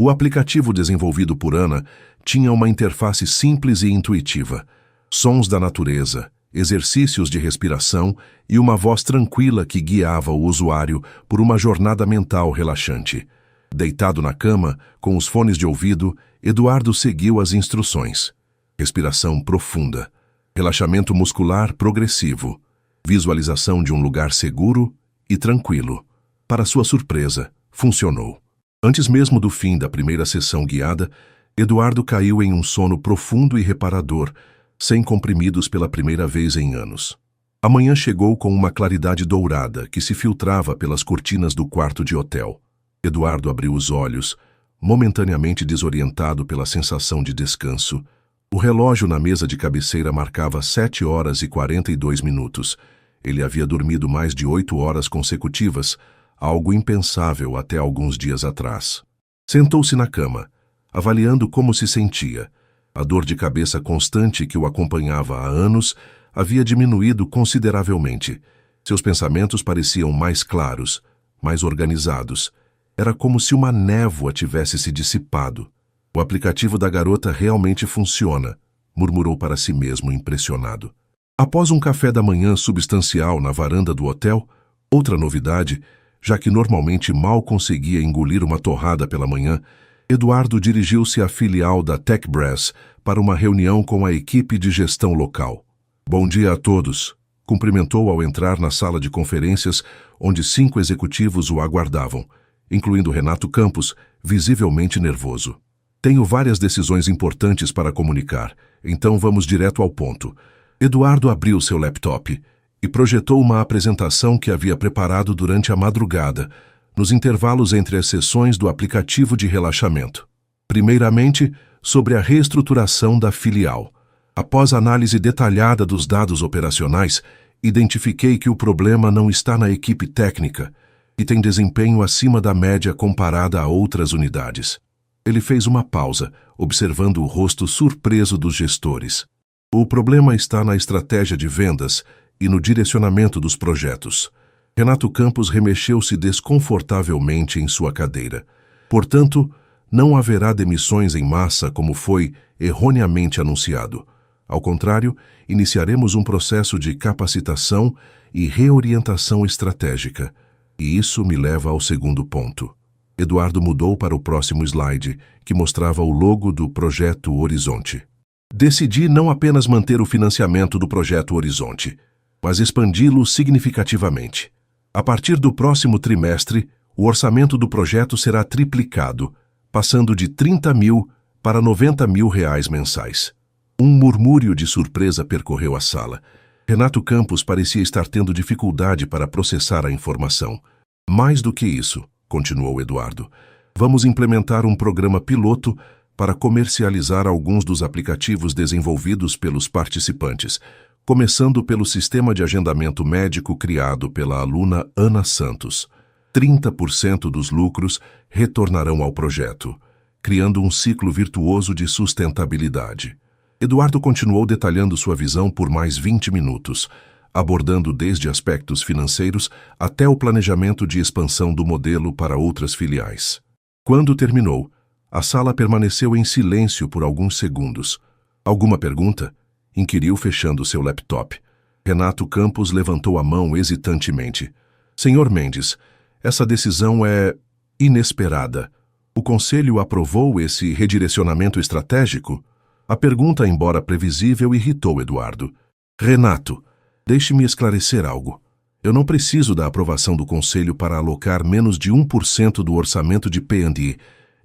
O aplicativo desenvolvido por Ana tinha uma interface simples e intuitiva. Sons da natureza, exercícios de respiração e uma voz tranquila que guiava o usuário por uma jornada mental relaxante. Deitado na cama, com os fones de ouvido, Eduardo seguiu as instruções. Respiração profunda, relaxamento muscular progressivo, visualização de um lugar seguro e tranquilo. Para sua surpresa, funcionou. Antes mesmo do fim da primeira sessão guiada, Eduardo caiu em um sono profundo e reparador, sem comprimidos pela primeira vez em anos. A manhã chegou com uma claridade dourada que se filtrava pelas cortinas do quarto de hotel. Eduardo abriu os olhos, momentaneamente desorientado pela sensação de descanso. O relógio na mesa de cabeceira marcava 7h42. Ele havia dormido mais de 8 horas consecutivas, algo impensável até alguns dias atrás. Sentou-se na cama, avaliando como se sentia. A dor de cabeça constante que o acompanhava há anos havia diminuído consideravelmente. Seus pensamentos pareciam mais claros, mais organizados. Era como se uma névoa tivesse se dissipado. O aplicativo da garota realmente funciona, murmurou para si mesmo, impressionado. Após um café da manhã substancial na varanda do hotel, outra novidade, já que normalmente mal conseguia engolir uma torrada pela manhã, Eduardo dirigiu-se à filial da TechBrass para uma reunião com a equipe de gestão local. Bom dia a todos, cumprimentou ao entrar na sala de conferências, onde 5 executivos o aguardavam, incluindo Renato Campos, visivelmente nervoso. Tenho várias decisões importantes para comunicar, então vamos direto ao ponto. Eduardo abriu seu laptop e projetou uma apresentação que havia preparado durante a madrugada, nos intervalos entre as sessões do aplicativo de relaxamento. Primeiramente, sobre a reestruturação da filial. Após análise detalhada dos dados operacionais, identifiquei que o problema não está na equipe técnica, que tem desempenho acima da média comparada a outras unidades. Ele fez uma pausa, observando o rosto surpreso dos gestores. O problema está na estratégia de vendas e no direcionamento dos projetos. Renato Campos remexeu-se desconfortavelmente em sua cadeira. Portanto, não haverá demissões em massa como foi erroneamente anunciado. Ao contrário, iniciaremos um processo de capacitação e reorientação estratégica. E isso me leva ao segundo ponto. Eduardo mudou para o próximo slide, que mostrava o logo do Projeto Horizonte. Decidi não apenas manter o financiamento do Projeto Horizonte, mas expandi-lo significativamente. A partir do próximo trimestre, o orçamento do projeto será triplicado, passando de 30 mil para 90 mil reais mensais. Um murmúrio de surpresa percorreu a sala. Renato Campos parecia estar tendo dificuldade para processar a informação. Mais do que isso, continuou Eduardo, vamos implementar um programa piloto para comercializar alguns dos aplicativos desenvolvidos pelos participantes, começando pelo sistema de agendamento médico criado pela aluna Ana Santos. 30% dos lucros retornarão ao projeto, criando um ciclo virtuoso de sustentabilidade. Eduardo continuou detalhando sua visão por mais 20 minutos, abordando desde aspectos financeiros até o planejamento de expansão do modelo para outras filiais. Quando terminou, a sala permaneceu em silêncio por alguns segundos. Alguma pergunta? Inquiriu fechando seu laptop. Renato Campos levantou a mão hesitantemente. Senhor Mendes, essa decisão é inesperada. O Conselho aprovou esse redirecionamento estratégico? A pergunta, embora previsível, irritou Eduardo. Renato, deixe-me esclarecer algo. Eu não preciso da aprovação do Conselho para alocar menos de 1% do orçamento de P&D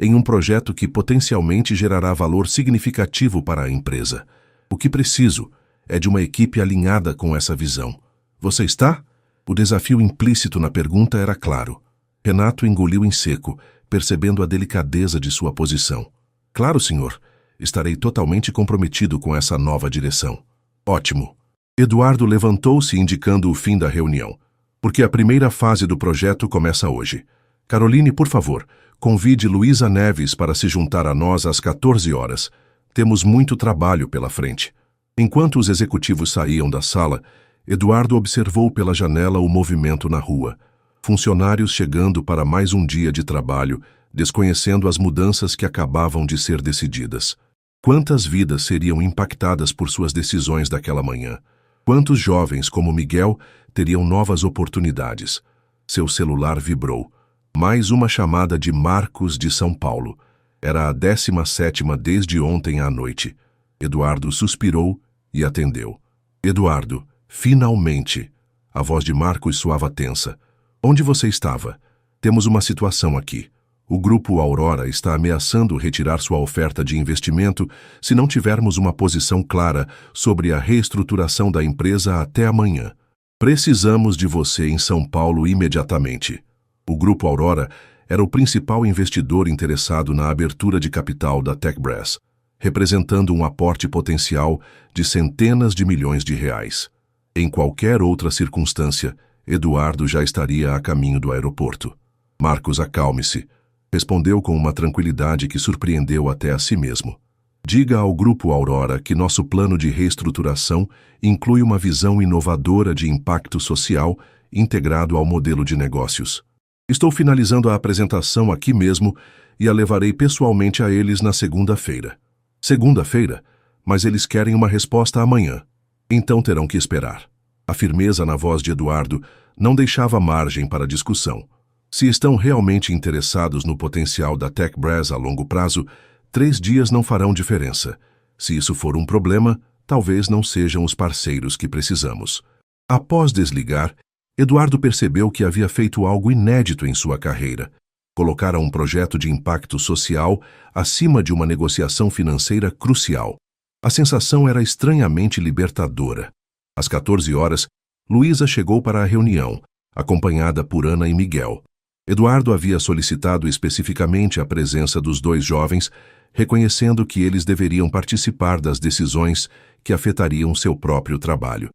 em um projeto que potencialmente gerará valor significativo para a empresa. O que preciso é de uma equipe alinhada com essa visão. Você está? O desafio implícito na pergunta era claro. Renato engoliu em seco, percebendo a delicadeza de sua posição. Claro, senhor. Estarei totalmente comprometido com essa nova direção. Ótimo. Eduardo levantou-se indicando o fim da reunião, porque a primeira fase do projeto começa hoje. Caroline, por favor, convide Luísa Neves para se juntar a nós às 14 horas. Temos muito trabalho pela frente. Enquanto os executivos saíam da sala, Eduardo observou pela janela o movimento na rua. Funcionários chegando para mais um dia de trabalho, desconhecendo as mudanças que acabavam de ser decididas. Quantas vidas seriam impactadas por suas decisões daquela manhã? Quantos jovens como Miguel teriam novas oportunidades? Seu celular vibrou. Mais uma chamada de Marcos de São Paulo. Era a 17ª desde ontem à noite. Eduardo suspirou e atendeu. Eduardo, finalmente. A voz de Marcos soava tensa. Onde você estava? Temos uma situação aqui. O Grupo Aurora está ameaçando retirar sua oferta de investimento se não tivermos uma posição clara sobre a reestruturação da empresa até amanhã. Precisamos de você em São Paulo imediatamente. O Grupo Aurora era o principal investidor interessado na abertura de capital da TechBrass, representando um aporte potencial de centenas de milhões de reais. Em qualquer outra circunstância, Eduardo já estaria a caminho do aeroporto. Marcos, acalme-se. Respondeu com uma tranquilidade que surpreendeu até a si mesmo. Diga ao Grupo Aurora que nosso plano de reestruturação inclui uma visão inovadora de impacto social integrado ao modelo de negócios. Estou finalizando a apresentação aqui mesmo e a levarei pessoalmente a eles na segunda-feira. Segunda-feira? Mas eles querem uma resposta amanhã. Então terão que esperar. A firmeza na voz de Eduardo não deixava margem para discussão. Se estão realmente interessados no potencial da TechBrass a longo prazo, 3 dias não farão diferença. Se isso for um problema, talvez não sejam os parceiros que precisamos. Após desligar, Eduardo percebeu que havia feito algo inédito em sua carreira. Colocara um projeto de impacto social acima de uma negociação financeira crucial. A sensação era estranhamente libertadora. Às 14 horas, Luísa chegou para a reunião, acompanhada por Ana e Miguel. Eduardo havia solicitado especificamente a presença dos 2 jovens, reconhecendo que eles deveriam participar das decisões que afetariam seu próprio trabalho.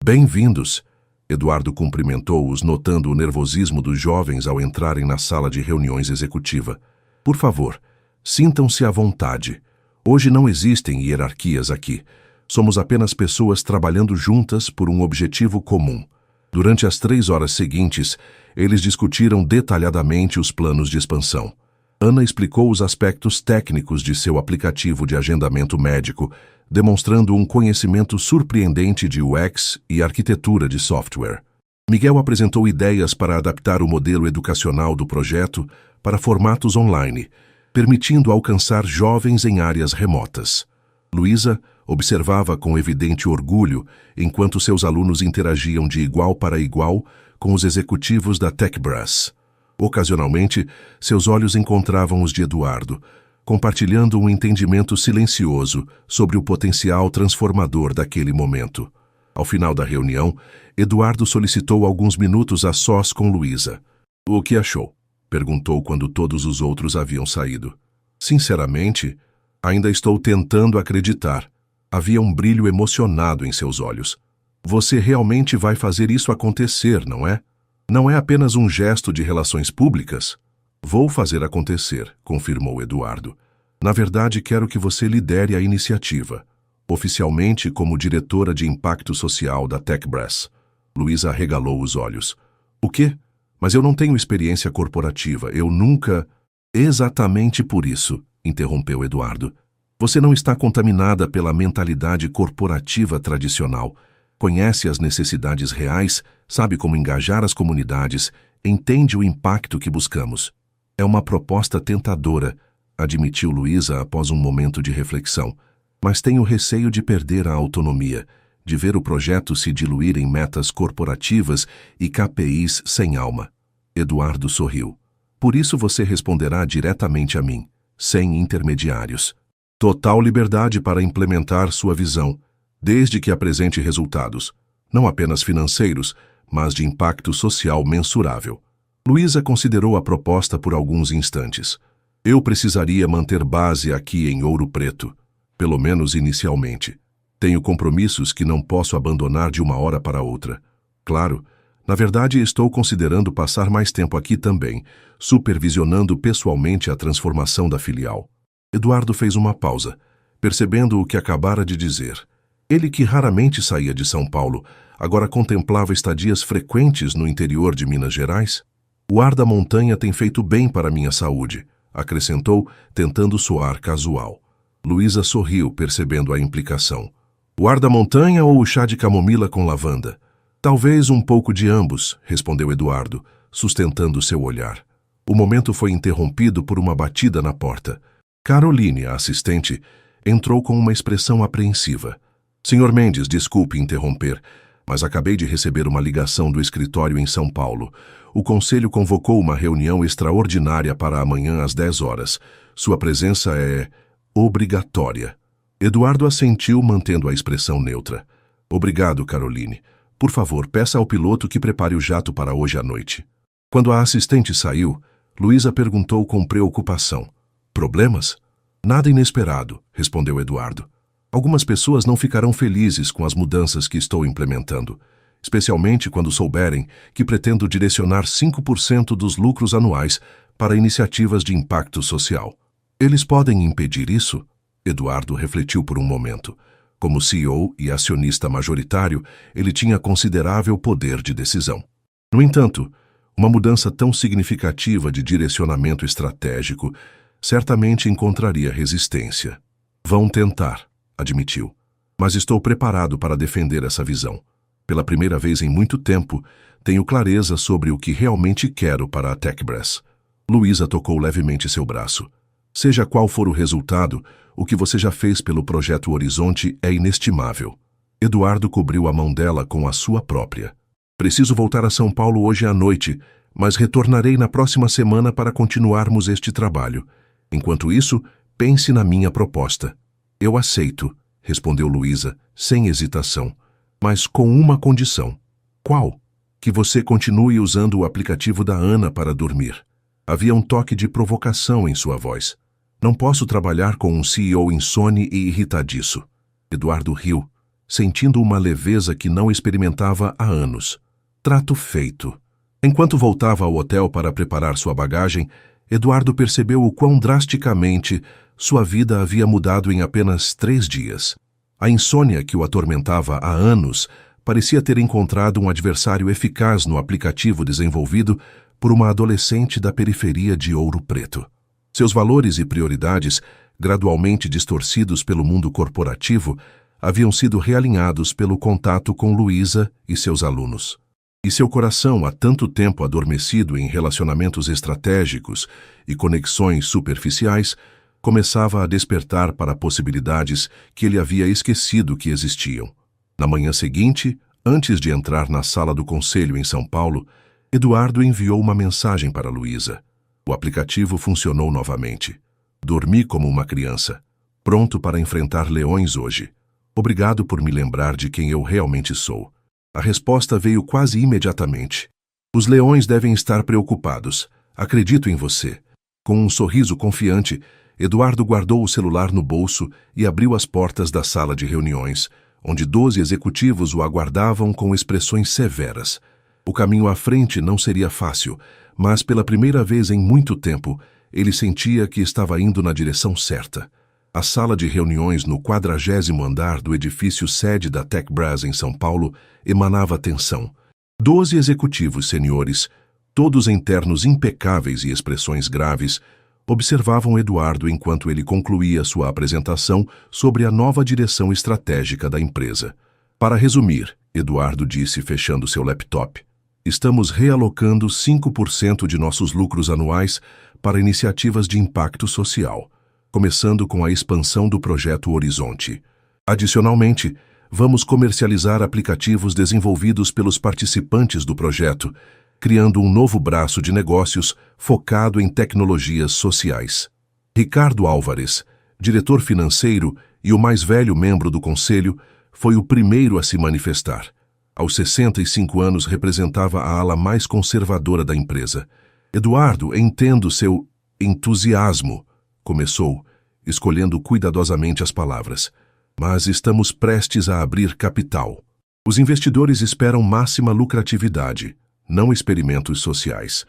Bem-vindos! Eduardo cumprimentou-os, notando o nervosismo dos jovens ao entrarem na sala de reuniões executiva. Por favor, sintam-se à vontade. Hoje não existem hierarquias aqui. Somos apenas pessoas trabalhando juntas por um objetivo comum. Durante as 3 horas seguintes, eles discutiram detalhadamente os planos de expansão. Ana explicou os aspectos técnicos de seu aplicativo de agendamento médico, demonstrando um conhecimento surpreendente de UX e arquitetura de software. Miguel apresentou ideias para adaptar o modelo educacional do projeto para formatos online, permitindo alcançar jovens em áreas remotas. Luísa observava com evidente orgulho enquanto seus alunos interagiam de igual para igual com os executivos da TechBrass. Ocasionalmente, seus olhos encontravam os de Eduardo, compartilhando um entendimento silencioso sobre o potencial transformador daquele momento. Ao final da reunião, Eduardo solicitou alguns minutos a sós com Luísa. "O que achou?" perguntou quando todos os outros haviam saído. "Sinceramente, ainda estou tentando acreditar." Havia um brilho emocionado em seus olhos. "Você realmente vai fazer isso acontecer, não é? Não é apenas um gesto de relações públicas?" "Vou fazer acontecer", confirmou Eduardo. "Na verdade, quero que você lidere a iniciativa, oficialmente como diretora de impacto social da TechBrass." Luísa arregalou os olhos. "O quê? Mas eu não tenho experiência corporativa, eu nunca..." "Exatamente por isso", interrompeu Eduardo. "Você não está contaminada pela mentalidade corporativa tradicional. Conhece as necessidades reais, sabe como engajar as comunidades, entende o impacto que buscamos." "É uma proposta tentadora", admitiu Luísa após um momento de reflexão. "Mas tenho receio de perder a autonomia, de ver o projeto se diluir em metas corporativas e KPIs sem alma." Eduardo sorriu. "Por isso você responderá diretamente a mim, sem intermediários. Total liberdade para implementar sua visão, desde que apresente resultados, não apenas financeiros, mas de impacto social mensurável." Luísa considerou a proposta por alguns instantes. "Eu precisaria manter base aqui em Ouro Preto, pelo menos inicialmente. Tenho compromissos que não posso abandonar de uma hora para outra. Claro, na verdade estou considerando passar mais tempo aqui também, supervisionando pessoalmente a transformação da filial." Eduardo fez uma pausa, percebendo o que acabara de dizer. Ele, que raramente saía de São Paulo, agora contemplava estadias frequentes no interior de Minas Gerais. "O ar da montanha tem feito bem para minha saúde", acrescentou, tentando soar casual. Luísa sorriu, percebendo a implicação. "O ar da montanha ou o chá de camomila com lavanda?" "Talvez um pouco de ambos", respondeu Eduardo, sustentando seu olhar. O momento foi interrompido por uma batida na porta. Caroline, a assistente, entrou com uma expressão apreensiva. "Sr. Mendes, desculpe interromper, mas acabei de receber uma ligação do escritório em São Paulo. O conselho convocou uma reunião extraordinária para amanhã às 10 horas. Sua presença é obrigatória." Eduardo assentiu, mantendo a expressão neutra. "Obrigado, Caroline. Por favor, peça ao piloto que prepare o jato para hoje à noite." Quando a assistente saiu, Luísa perguntou com preocupação. "Problemas?" "Nada inesperado", respondeu Eduardo. "Algumas pessoas não ficarão felizes com as mudanças que estou implementando, especialmente quando souberem que pretendo direcionar 5% dos lucros anuais para iniciativas de impacto social." "Eles podem impedir isso?" Eduardo refletiu por um momento. Como CEO e acionista majoritário, ele tinha considerável poder de decisão. No entanto, Uma mudança tão significativa de direcionamento estratégico certamente encontraria resistência. Vão tentar, admitiu. Mas estou preparado para defender essa visão. Pela primeira vez em muito tempo, tenho clareza sobre o que realmente quero para a TechBrass. Luísa tocou levemente seu braço. Seja qual for o resultado, o que você já fez pelo Projeto Horizonte é inestimável. Eduardo cobriu a mão dela com a sua própria. Preciso voltar a São Paulo hoje à noite, mas retornarei na próxima semana para continuarmos este trabalho. Enquanto isso, pense na minha proposta. Eu aceito, respondeu Luísa, sem hesitação, mas com uma condição. Qual? Que você continue usando o aplicativo da Ana para dormir. Havia um toque de provocação em sua voz. Não posso trabalhar com um CEO insone e irritadiço. Eduardo riu, sentindo uma leveza que não experimentava há anos. Trato feito. Enquanto voltava ao hotel para preparar sua bagagem, Eduardo percebeu o quão drasticamente sua vida havia mudado em apenas 3 dias. A insônia que o atormentava há anos parecia ter encontrado um adversário eficaz no aplicativo desenvolvido por uma adolescente da periferia de Ouro Preto. Seus valores e prioridades, gradualmente distorcidos pelo mundo corporativo, haviam sido realinhados pelo contato com Luísa e seus alunos. E seu coração, há tanto tempo adormecido em relacionamentos estratégicos e conexões superficiais, começava a despertar para possibilidades que ele havia esquecido que existiam. Na manhã seguinte, antes de entrar na sala do conselho em São Paulo, Eduardo enviou uma mensagem para Luísa. O aplicativo funcionou novamente. Dormi como uma criança, pronto para enfrentar leões hoje. Obrigado por me lembrar de quem eu realmente sou. A resposta veio quase imediatamente. Os leões devem estar preocupados. Acredito em você. Com um sorriso confiante, Eduardo guardou o celular no bolso e abriu as portas da sala de reuniões, onde 12 executivos o aguardavam com expressões severas. O caminho à frente não seria fácil, mas pela primeira vez em muito tempo, ele sentia que estava indo na direção certa. A sala de reuniões no 40º andar do edifício sede da TechBrass em São Paulo emanava tensão. 12 executivos seniores, todos em ternos impecáveis e expressões graves, observavam Eduardo enquanto ele concluía sua apresentação sobre a nova direção estratégica da empresa. Para resumir, Eduardo disse fechando seu laptop, estamos realocando 5% de nossos lucros anuais para iniciativas de impacto social, começando com a expansão do Projeto Horizonte. Adicionalmente, vamos comercializar aplicativos desenvolvidos pelos participantes do projeto, criando um novo braço de negócios focado em tecnologias sociais. Ricardo Álvares, diretor financeiro e o mais velho membro do conselho, foi o primeiro a se manifestar. Aos 65 anos representava a ala mais conservadora da empresa. Eduardo, entendo seu entusiasmo, começou, escolhendo cuidadosamente as palavras. Mas estamos prestes a abrir capital. Os investidores esperam máxima lucratividade, não experimentos sociais.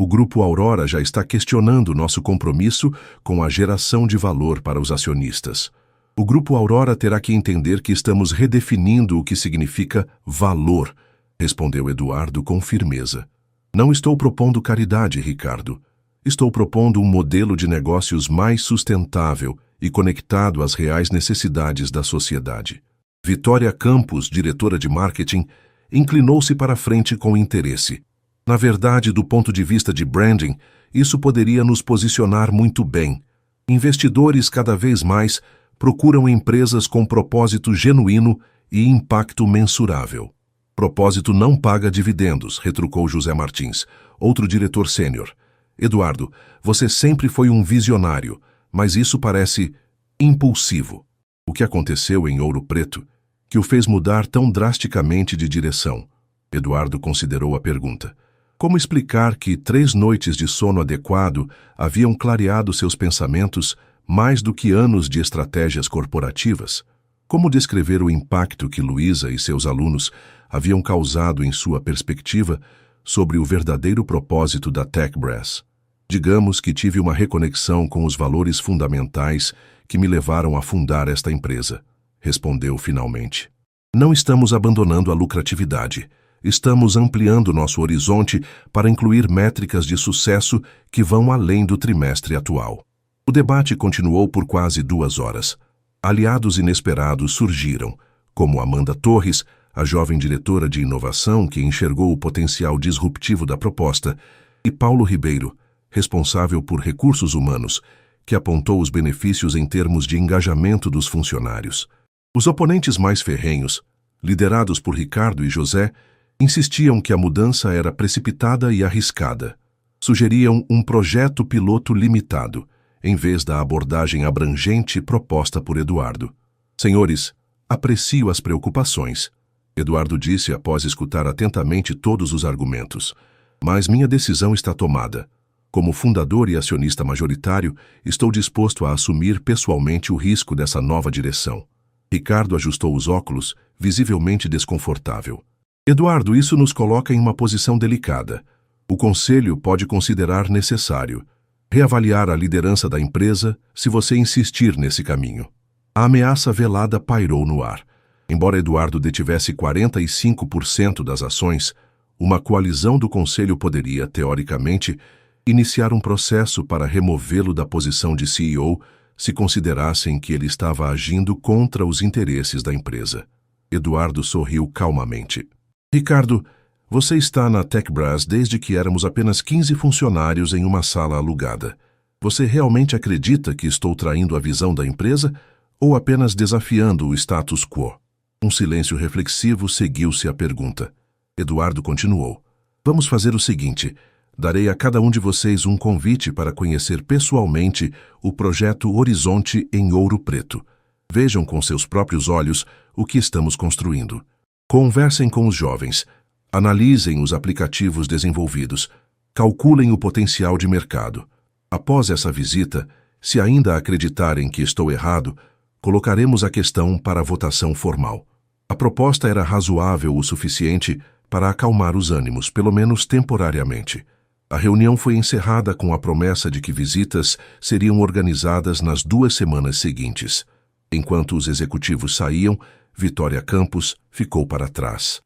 O Grupo Aurora já está questionando nosso compromisso com a geração de valor para os acionistas. O Grupo Aurora terá que entender que estamos redefinindo o que significa valor, respondeu Eduardo com firmeza. Não estou propondo caridade, Ricardo. Estou propondo um modelo de negócios mais sustentável e conectado às reais necessidades da sociedade. Vitória Campos, diretora de marketing, inclinou-se para a frente com interesse. Na verdade, do ponto de vista de branding, isso poderia nos posicionar muito bem. Investidores cada vez mais procuram empresas com propósito genuíno e impacto mensurável. Propósito não paga dividendos, retrucou José Martins, outro diretor sênior. Eduardo, você sempre foi um visionário, mas isso parece impulsivo. O que aconteceu em Ouro Preto, que o fez mudar tão drasticamente de direção? Eduardo considerou a pergunta. Como explicar que 3 noites de sono adequado haviam clareado seus pensamentos mais do que anos de estratégias corporativas? Como descrever o impacto que Luísa e seus alunos haviam causado em sua perspectiva sobre o verdadeiro propósito da TechBrass? Digamos que tive uma reconexão com os valores fundamentais que me levaram a fundar esta empresa, respondeu finalmente. Não estamos abandonando a lucratividade. Estamos ampliando nosso horizonte para incluir métricas de sucesso que vão além do trimestre atual. O debate continuou por quase 2 horas. Aliados inesperados surgiram, como Amanda Torres, a jovem diretora de inovação que enxergou o potencial disruptivo da proposta, e Paulo Ribeiro, responsável por recursos humanos, que apontou os benefícios em termos de engajamento dos funcionários. Os oponentes mais ferrenhos, liderados por Ricardo e José, insistiam que a mudança era precipitada e arriscada. Sugeriam um projeto piloto limitado, em vez da abordagem abrangente proposta por Eduardo. Senhores, aprecio as preocupações, Eduardo disse após escutar atentamente todos os argumentos. Mas minha decisão está tomada. Como fundador e acionista majoritário, estou disposto a assumir pessoalmente o risco dessa nova direção. Ricardo ajustou os óculos, visivelmente desconfortável. Eduardo, isso nos coloca em uma posição delicada. O conselho pode considerar necessário reavaliar a liderança da empresa se você insistir nesse caminho. A ameaça velada pairou no ar. Embora Eduardo detivesse 45% das ações, uma coalizão do conselho poderia, teoricamente, iniciar um processo para removê-lo da posição de CEO se considerassem que ele estava agindo contra os interesses da empresa. Eduardo sorriu calmamente. Ricardo, você está na TechBras desde que éramos apenas 15 funcionários em uma sala alugada. Você realmente acredita que estou traindo a visão da empresa ou apenas desafiando o status quo? Um silêncio reflexivo seguiu-se à pergunta. Eduardo continuou. Vamos fazer o seguinte. Darei a cada um de vocês um convite para conhecer pessoalmente o projeto Horizonte em Ouro Preto. Vejam com seus próprios olhos o que estamos construindo. Conversem com os jovens. Analisem os aplicativos desenvolvidos. Calculem o potencial de mercado. Após essa visita, se ainda acreditarem que estou errado, colocaremos a questão para a votação formal. A proposta era razoável o suficiente para acalmar os ânimos, pelo menos temporariamente. A reunião foi encerrada com a promessa de que visitas seriam organizadas nas 2 semanas seguintes. Enquanto os executivos saíam, Vitória Campos ficou para trás.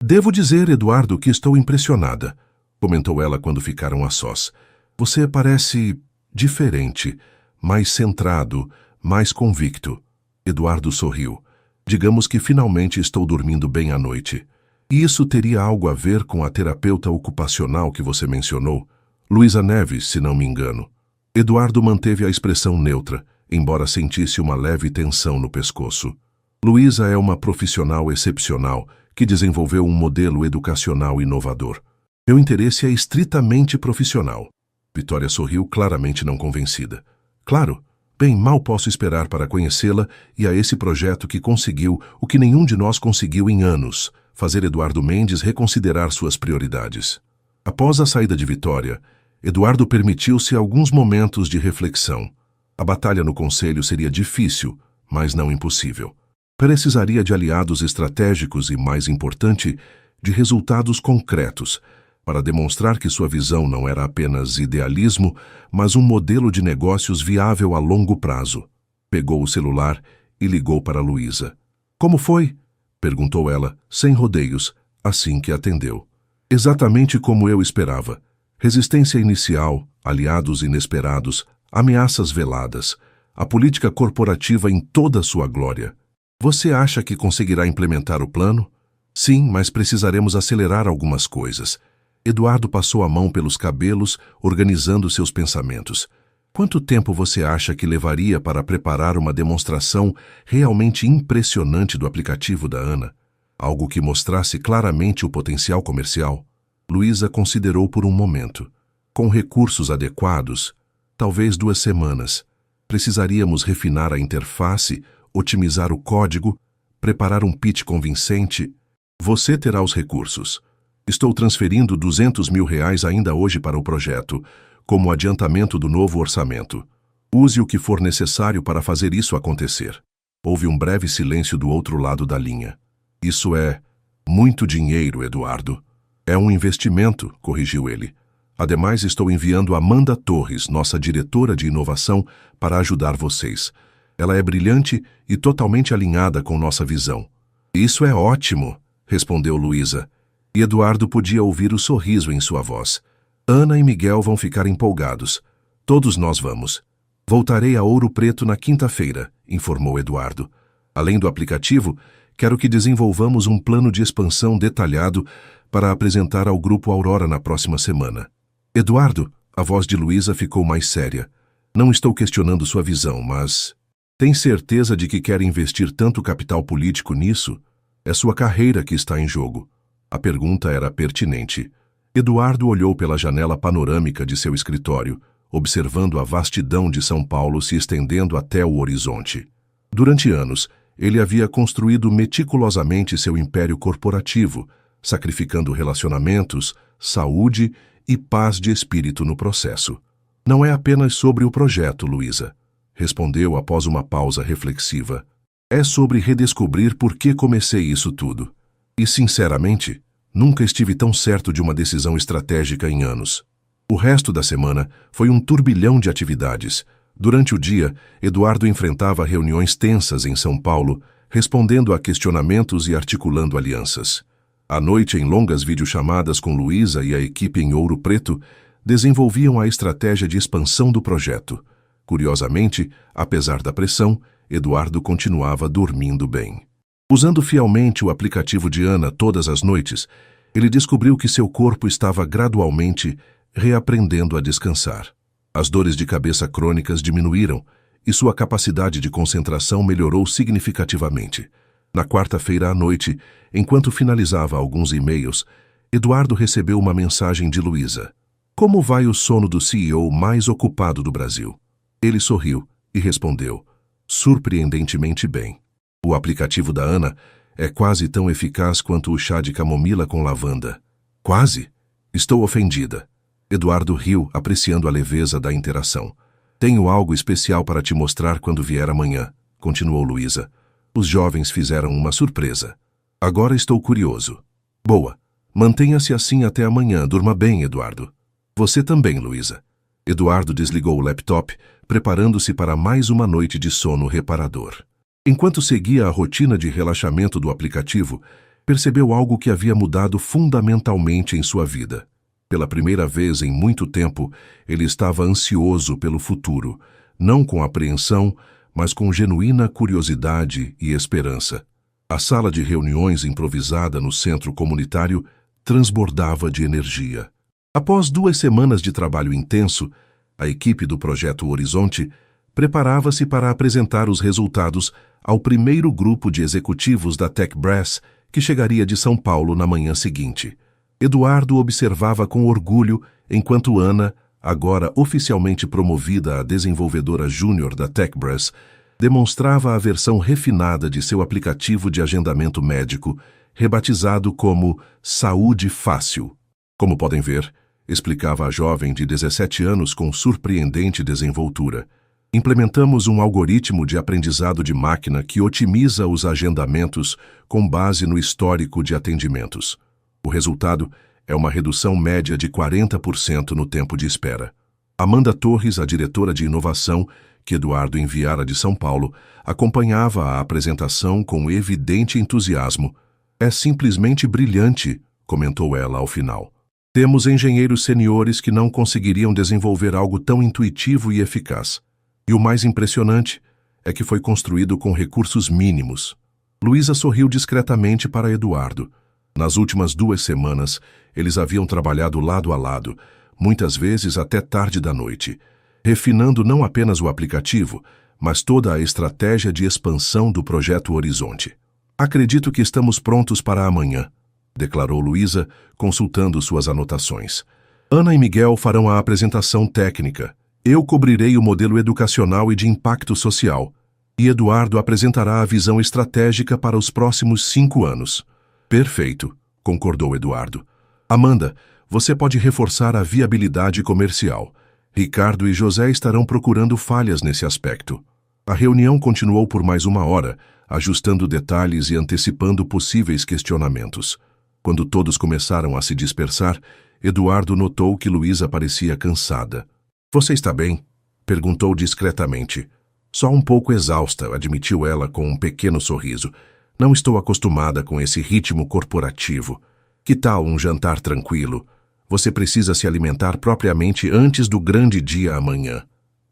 Devo dizer, Eduardo, que estou impressionada, comentou ela quando ficaram a sós. Você parece diferente, mais centrado, mais convicto. Eduardo sorriu. Digamos que finalmente estou dormindo bem à noite. E isso teria algo a ver com a terapeuta ocupacional que você mencionou? Luísa Neves, se não me engano. Eduardo manteve a expressão neutra, embora sentisse uma leve tensão no pescoço. Luísa é uma profissional excepcional que desenvolveu um modelo educacional inovador. Meu interesse é estritamente profissional. Vitória sorriu, claramente não convencida. Claro. Bem, mal posso esperar para conhecê-la e a esse projeto que conseguiu o que nenhum de nós conseguiu em anos, fazer Eduardo Mendes reconsiderar suas prioridades. Após a saída de Vitória, Eduardo permitiu-se alguns momentos de reflexão. A batalha no conselho seria difícil, mas não impossível. Precisaria de aliados estratégicos e, mais importante, de resultados concretos, para demonstrar que sua visão não era apenas idealismo, mas um modelo de negócios viável a longo prazo. Pegou o celular e ligou para Luísa. Como foi? Perguntou ela, sem rodeios, assim que atendeu. Exatamente como eu esperava. Resistência inicial, aliados inesperados, ameaças veladas, a política corporativa em toda a sua glória. Você acha que conseguirá implementar o plano? Sim, mas precisaremos acelerar algumas coisas. Eduardo passou a mão pelos cabelos, organizando seus pensamentos. Quanto tempo você acha que levaria para preparar uma demonstração realmente impressionante do aplicativo da Ana? Algo que mostrasse claramente o potencial comercial? Luísa considerou por um momento. Com recursos adequados, talvez 2 semanas. Precisaríamos refinar a interface, otimizar o código, preparar um pitch convincente. Você terá os recursos. Estou transferindo R$200 mil ainda hoje para o projeto, como adiantamento do novo orçamento. Use o que for necessário para fazer isso acontecer. Houve um breve silêncio do outro lado da linha. Isso é muito dinheiro, Eduardo. É um investimento, corrigiu ele. Ademais, estou enviando Amanda Torres, nossa diretora de inovação, para ajudar vocês. Ela é brilhante e totalmente alinhada com nossa visão. Isso é ótimo, respondeu Luísa. E Eduardo podia ouvir o sorriso em sua voz. Ana e Miguel vão ficar empolgados. Todos nós vamos. Voltarei a Ouro Preto na quinta-feira, informou Eduardo. Além do aplicativo, quero que desenvolvamos um plano de expansão detalhado para apresentar ao Grupo Aurora na próxima semana. Eduardo, a voz de Luísa ficou mais séria. Não estou questionando sua visão, mas... Tem certeza de que quer investir tanto capital político nisso? É sua carreira que está em jogo. A pergunta era pertinente. Eduardo olhou pela janela panorâmica de seu escritório, observando a vastidão de São Paulo se estendendo até o horizonte. Durante anos, ele havia construído meticulosamente seu império corporativo, sacrificando relacionamentos, saúde e paz de espírito no processo. Não é apenas sobre o projeto, Luísa, respondeu após uma pausa reflexiva. É sobre redescobrir por que comecei isso tudo. E, sinceramente, nunca estive tão certo de uma decisão estratégica em anos. O resto da semana foi um turbilhão de atividades. Durante o dia, Eduardo enfrentava reuniões tensas em São Paulo, respondendo a questionamentos e articulando alianças. À noite, em longas videochamadas com Luísa e a equipe em Ouro Preto, desenvolviam a estratégia de expansão do projeto. Curiosamente, apesar da pressão, Eduardo continuava dormindo bem. Usando fielmente o aplicativo de Ana todas as noites, ele descobriu que seu corpo estava gradualmente reaprendendo a descansar. As dores de cabeça crônicas diminuíram e sua capacidade de concentração melhorou significativamente. Na quarta-feira à noite, enquanto finalizava alguns e-mails, Eduardo recebeu uma mensagem de Luísa. Como vai o sono do CEO mais ocupado do Brasil? Ele sorriu e respondeu, surpreendentemente bem. O aplicativo da Ana é quase tão eficaz quanto o chá de camomila com lavanda. Quase? Estou ofendida. Eduardo riu, apreciando a leveza da interação. Tenho algo especial para te mostrar quando vier amanhã, continuou Luísa. Os jovens fizeram uma surpresa. Agora estou curioso. Boa. Mantenha-se assim até amanhã. Durma bem, Eduardo. Você também, Luísa. Eduardo desligou o laptop, preparando-se para mais uma noite de sono reparador. Enquanto seguia a rotina de relaxamento do aplicativo, percebeu algo que havia mudado fundamentalmente em sua vida. Pela primeira vez em muito tempo, ele estava ansioso pelo futuro, não com apreensão, mas com genuína curiosidade e esperança. A sala de reuniões improvisada no centro comunitário transbordava de energia. Após 2 semanas de trabalho intenso, a equipe do Projeto Horizonte preparava-se para apresentar os resultados ao primeiro grupo de executivos da TechBrass que chegaria de São Paulo na manhã seguinte. Eduardo observava com orgulho enquanto Ana, agora oficialmente promovida a desenvolvedora júnior da TechBrass, demonstrava a versão refinada de seu aplicativo de agendamento médico, rebatizado como Saúde Fácil. Como podem ver, explicava a jovem de 17 anos com surpreendente desenvoltura, implementamos um algoritmo de aprendizado de máquina que otimiza os agendamentos com base no histórico de atendimentos. O resultado é uma redução média de 40% no tempo de espera. Amanda Torres, a diretora de inovação, que Eduardo enviara de São Paulo, acompanhava a apresentação com evidente entusiasmo. É simplesmente brilhante, comentou ela ao final. Temos engenheiros seniores que não conseguiriam desenvolver algo tão intuitivo e eficaz. E o mais impressionante é que foi construído com recursos mínimos. Luísa sorriu discretamente para Eduardo. Nas últimas 2 semanas, eles haviam trabalhado lado a lado, muitas vezes até tarde da noite, refinando não apenas o aplicativo, mas toda a estratégia de expansão do Projeto Horizonte. Acredito que estamos prontos para amanhã, declarou Luísa, consultando suas anotações. Ana e Miguel farão a apresentação técnica. Eu cobrirei o modelo educacional e de impacto social, e Eduardo apresentará a visão estratégica para os próximos 5 anos. Perfeito, concordou Eduardo. Amanda, você pode reforçar a viabilidade comercial. Ricardo e José estarão procurando falhas nesse aspecto. A reunião continuou por mais 1 hora, ajustando detalhes e antecipando possíveis questionamentos. Quando todos começaram a se dispersar, Eduardo notou que Luísa parecia cansada. Você está bem? Perguntou discretamente. Só um pouco exausta, admitiu ela com um pequeno sorriso. Não estou acostumada com esse ritmo corporativo. Que tal um jantar tranquilo? Você precisa se alimentar propriamente antes do grande dia amanhã.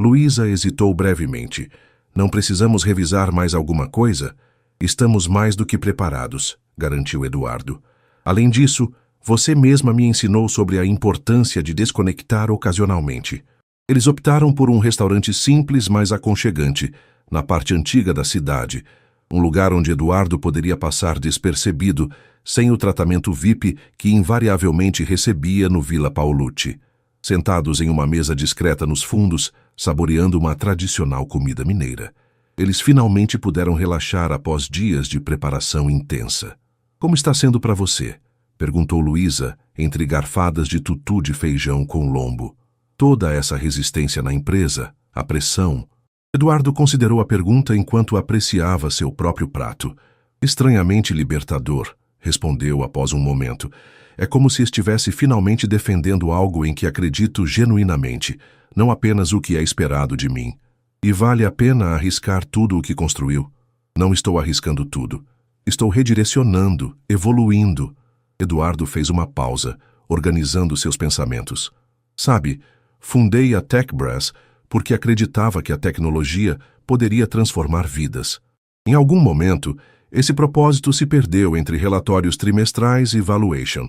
Luísa hesitou brevemente. Não precisamos revisar mais alguma coisa? Estamos mais do que preparados, garantiu Eduardo. Além disso, você mesma me ensinou sobre a importância de desconectar ocasionalmente. Eles optaram por um restaurante simples, mas aconchegante, na parte antiga da cidade, um lugar onde Eduardo poderia passar despercebido, sem o tratamento VIP que invariavelmente recebia no Villa Paolucci. Sentados em uma mesa discreta nos fundos, saboreando uma tradicional comida mineira, eles finalmente puderam relaxar após dias de preparação intensa. Como está sendo para você? Perguntou Luísa, entre garfadas de tutu de feijão com lombo. Toda essa resistência na empresa, a pressão. Eduardo considerou a pergunta enquanto apreciava seu próprio prato. Estranhamente libertador, respondeu após um momento. É como se estivesse finalmente defendendo algo em que acredito genuinamente, não apenas o que é esperado de mim. E vale a pena arriscar tudo o que construiu? Não estou arriscando tudo. Estou redirecionando, evoluindo. Eduardo fez uma pausa, organizando seus pensamentos. Sabe, fundei a TechBrass porque acreditava que a tecnologia poderia transformar vidas. Em algum momento, esse propósito se perdeu entre relatórios trimestrais e valuation.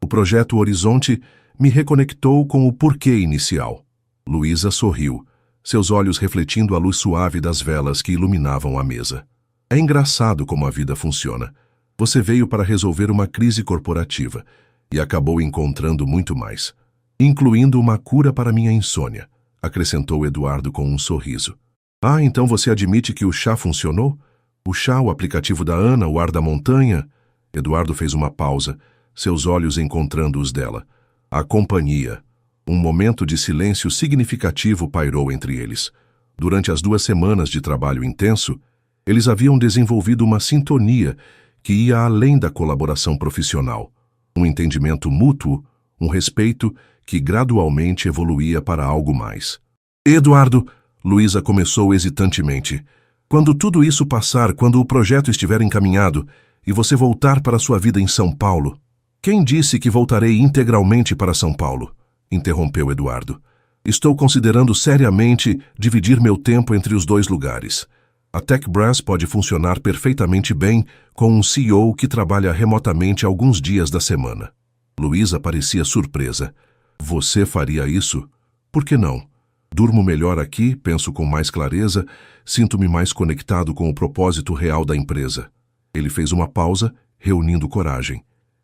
O projeto Horizonte me reconectou com o porquê inicial. Luísa sorriu, seus olhos refletindo a luz suave das velas que iluminavam a mesa. É engraçado como a vida funciona. Você veio para resolver uma crise corporativa e acabou encontrando muito mais, incluindo uma cura para minha insônia, acrescentou Eduardo com um sorriso. Ah, então você admite que o chá funcionou? O chá, o aplicativo da Ana, o ar da montanha? Eduardo fez uma pausa, seus olhos encontrando os dela. A companhia. Um momento de silêncio significativo pairou entre eles. Durante as 2 semanas de trabalho intenso, eles haviam desenvolvido uma sintonia que ia além da colaboração profissional. Um entendimento mútuo, um respeito que gradualmente evoluía para algo mais. Eduardo, Luísa começou hesitantemente. Quando tudo isso passar, quando o projeto estiver encaminhado e você voltar para sua vida em São Paulo... Quem disse que voltarei integralmente para São Paulo? Interrompeu Eduardo. Estou considerando seriamente dividir meu tempo entre os 2 lugares. A TechBrass pode funcionar perfeitamente bem com um CEO que trabalha remotamente alguns dias da semana. Luísa parecia surpresa. Você faria isso? Por que não? Durmo melhor aqui, penso com mais clareza, sinto-me mais conectado com o propósito real da empresa. Ele fez uma pausa, reunindo coragem.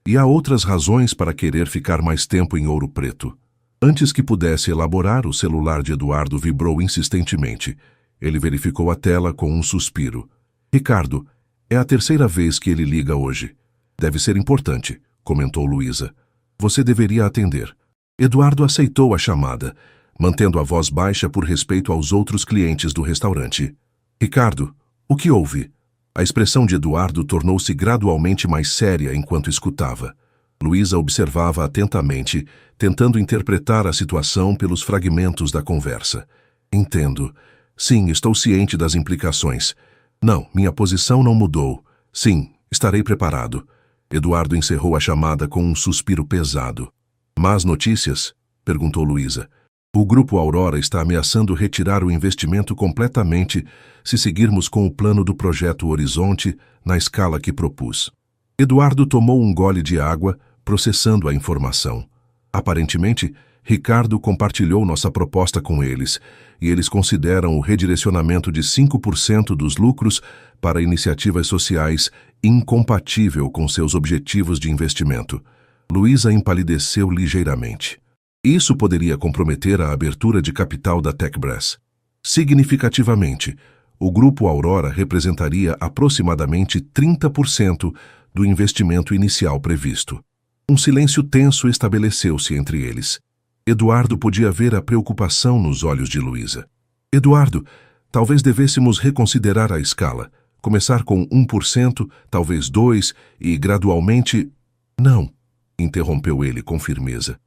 E há outras razões para querer ficar mais tempo em Ouro Preto. Antes que pudesse elaborar, o celular de Eduardo vibrou insistentemente. Ele verificou a tela com um suspiro. Ricardo, é a 3ª vez que ele liga hoje. Deve ser importante, comentou Luísa. Você deveria atender. Eduardo aceitou a chamada, mantendo a voz baixa por respeito aos outros clientes do restaurante. Ricardo, o que houve? A expressão de Eduardo tornou-se gradualmente mais séria enquanto escutava. Luísa observava atentamente, tentando interpretar a situação pelos fragmentos da conversa. Entendo. Sim, estou ciente das implicações. Não, minha posição não mudou. Sim, estarei preparado. Eduardo encerrou a chamada com um suspiro pesado. Más notícias? Perguntou Luísa. O Grupo Aurora está ameaçando retirar o investimento completamente se seguirmos com o plano do projeto Horizonte na escala que propus. Eduardo tomou um gole de água, processando a informação. Aparentemente, Ricardo compartilhou nossa proposta com eles, e eles consideram o redirecionamento de 5% dos lucros para iniciativas sociais incompatível com seus objetivos de investimento. Luísa empalideceu ligeiramente. Isso poderia comprometer a abertura de capital da TechBrass. Significativamente, o Grupo Aurora representaria aproximadamente 30% do investimento inicial previsto. Um silêncio tenso estabeleceu-se entre eles. Eduardo podia ver a preocupação nos olhos de Luísa. Eduardo, talvez devêssemos reconsiderar a escala. Começar com 1%, talvez 2%, e gradualmente... Não, interrompeu ele com firmeza.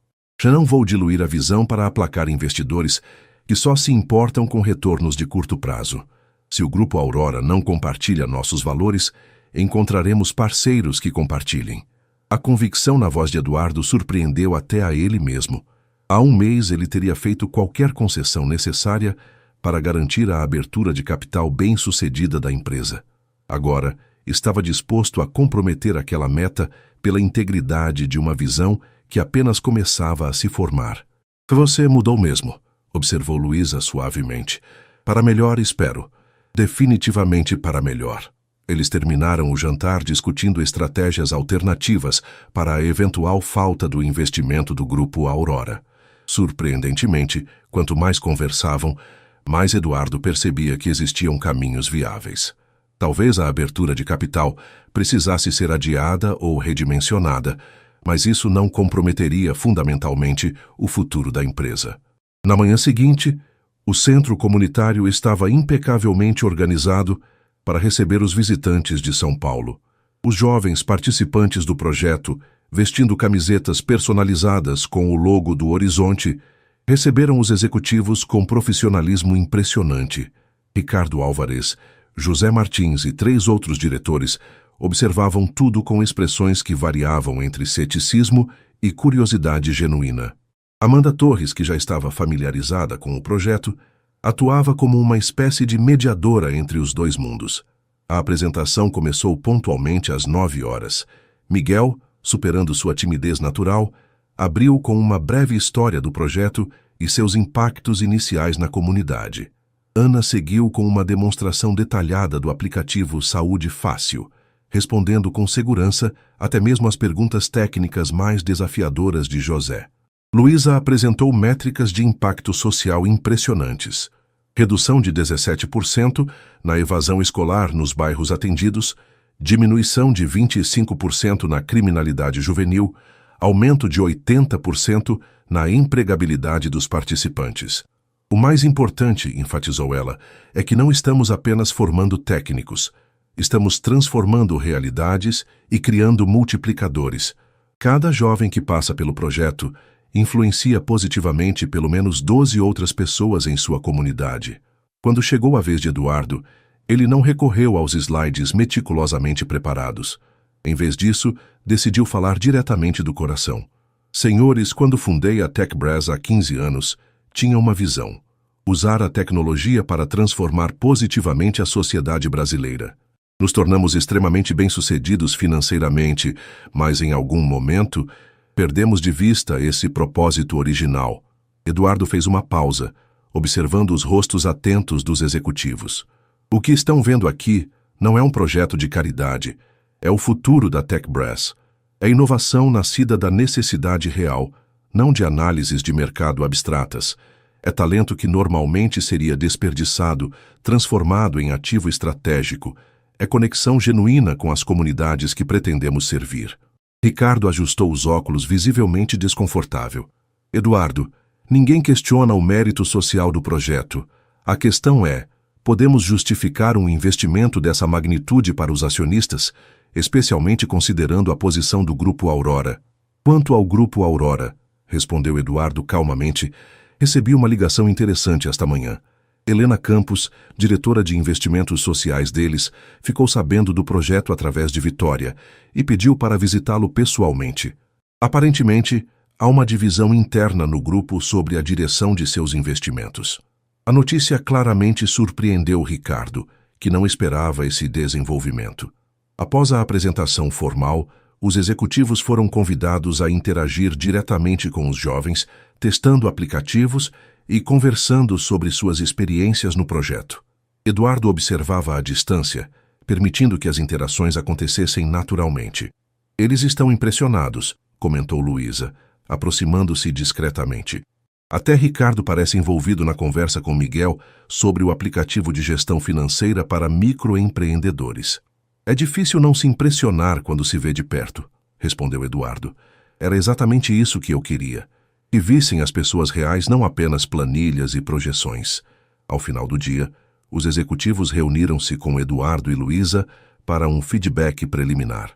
Já não vou diluir a visão para aplacar investidores que só se importam com retornos de curto prazo. Se o Grupo Aurora não compartilha nossos valores, encontraremos parceiros que compartilhem. A convicção na voz de Eduardo surpreendeu até a ele mesmo. Há um mês ele teria feito qualquer concessão necessária para garantir a abertura de capital bem-sucedida da empresa. Agora, estava disposto a comprometer aquela meta pela integridade de uma visão que apenas começava a se formar. Você mudou mesmo, observou Luísa suavemente. Para melhor, espero. Definitivamente para melhor. Eles terminaram o jantar discutindo estratégias alternativas para a eventual falta do investimento do grupo Aurora. Surpreendentemente, quanto mais conversavam, mais Eduardo percebia que existiam caminhos viáveis. Talvez a abertura de capital precisasse ser adiada ou redimensionada, mas isso não comprometeria fundamentalmente o futuro da empresa. Na manhã seguinte, o centro comunitário estava impecavelmente organizado para receber os visitantes de São Paulo. Os jovens participantes do projeto, vestindo camisetas personalizadas com o logo do Horizonte, receberam os executivos com profissionalismo impressionante. Ricardo Álvares, José Martins e 3 outros diretores observavam tudo com expressões que variavam entre ceticismo e curiosidade genuína. Amanda Torres, que já estava familiarizada com o projeto, atuava como uma espécie de mediadora entre os dois mundos. A apresentação começou pontualmente às 9 horas. Miguel, superando sua timidez natural, abriu com uma breve história do projeto e seus impactos iniciais na comunidade. Ana seguiu com uma demonstração detalhada do aplicativo Saúde Fácil, respondendo com segurança até mesmo às perguntas técnicas mais desafiadoras de José. Luísa apresentou métricas de impacto social impressionantes. Redução de 17% na evasão escolar nos bairros atendidos, diminuição de 25% na criminalidade juvenil, aumento de 80% na empregabilidade dos participantes. O mais importante, enfatizou ela, é que não estamos apenas formando técnicos. Estamos transformando realidades e criando multiplicadores. Cada jovem que passa pelo projeto influencia positivamente pelo menos 12 outras pessoas em sua comunidade. Quando chegou a vez de Eduardo, ele não recorreu aos slides meticulosamente preparados. Em vez disso, decidiu falar diretamente do coração. Senhores, quando fundei a TechBrass há 15 anos, tinha uma visão: usar a tecnologia para transformar positivamente a sociedade brasileira. Nos tornamos extremamente bem-sucedidos financeiramente, mas em algum momento perdemos de vista esse propósito original. Eduardo fez uma pausa, observando os rostos atentos dos executivos. O que estão vendo aqui não é um projeto de caridade, é o futuro da TechBrass. É inovação nascida da necessidade real, não de análises de mercado abstratas. É talento que normalmente seria desperdiçado, transformado em ativo estratégico. É conexão genuína com as comunidades que pretendemos servir. Ricardo ajustou os óculos, visivelmente desconfortável. Eduardo, ninguém questiona o mérito social do projeto. A questão é: podemos justificar um investimento dessa magnitude para os acionistas, especialmente considerando a posição do Grupo Aurora? Quanto ao Grupo Aurora, respondeu Eduardo calmamente, recebi uma ligação interessante esta manhã. Helena Campos, diretora de investimentos sociais deles, ficou sabendo do projeto através de Vitória e pediu para visitá-lo pessoalmente. Aparentemente, há uma divisão interna no grupo sobre a direção de seus investimentos. A notícia claramente surpreendeu Ricardo, que não esperava esse desenvolvimento. Após a apresentação formal, os executivos foram convidados a interagir diretamente com os jovens, testando aplicativos e conversando sobre suas experiências no projeto. Eduardo observava à distância, permitindo que as interações acontecessem naturalmente. Eles estão impressionados, comentou Luísa, aproximando-se discretamente. Até Ricardo parece envolvido na conversa com Miguel sobre o aplicativo de gestão financeira para microempreendedores. É difícil não se impressionar quando se vê de perto, respondeu Eduardo. Era exatamente isso que eu queria. Que vissem as pessoas reais, não apenas planilhas e projeções. Ao final do dia, os executivos reuniram-se com Eduardo e Luísa para um feedback preliminar.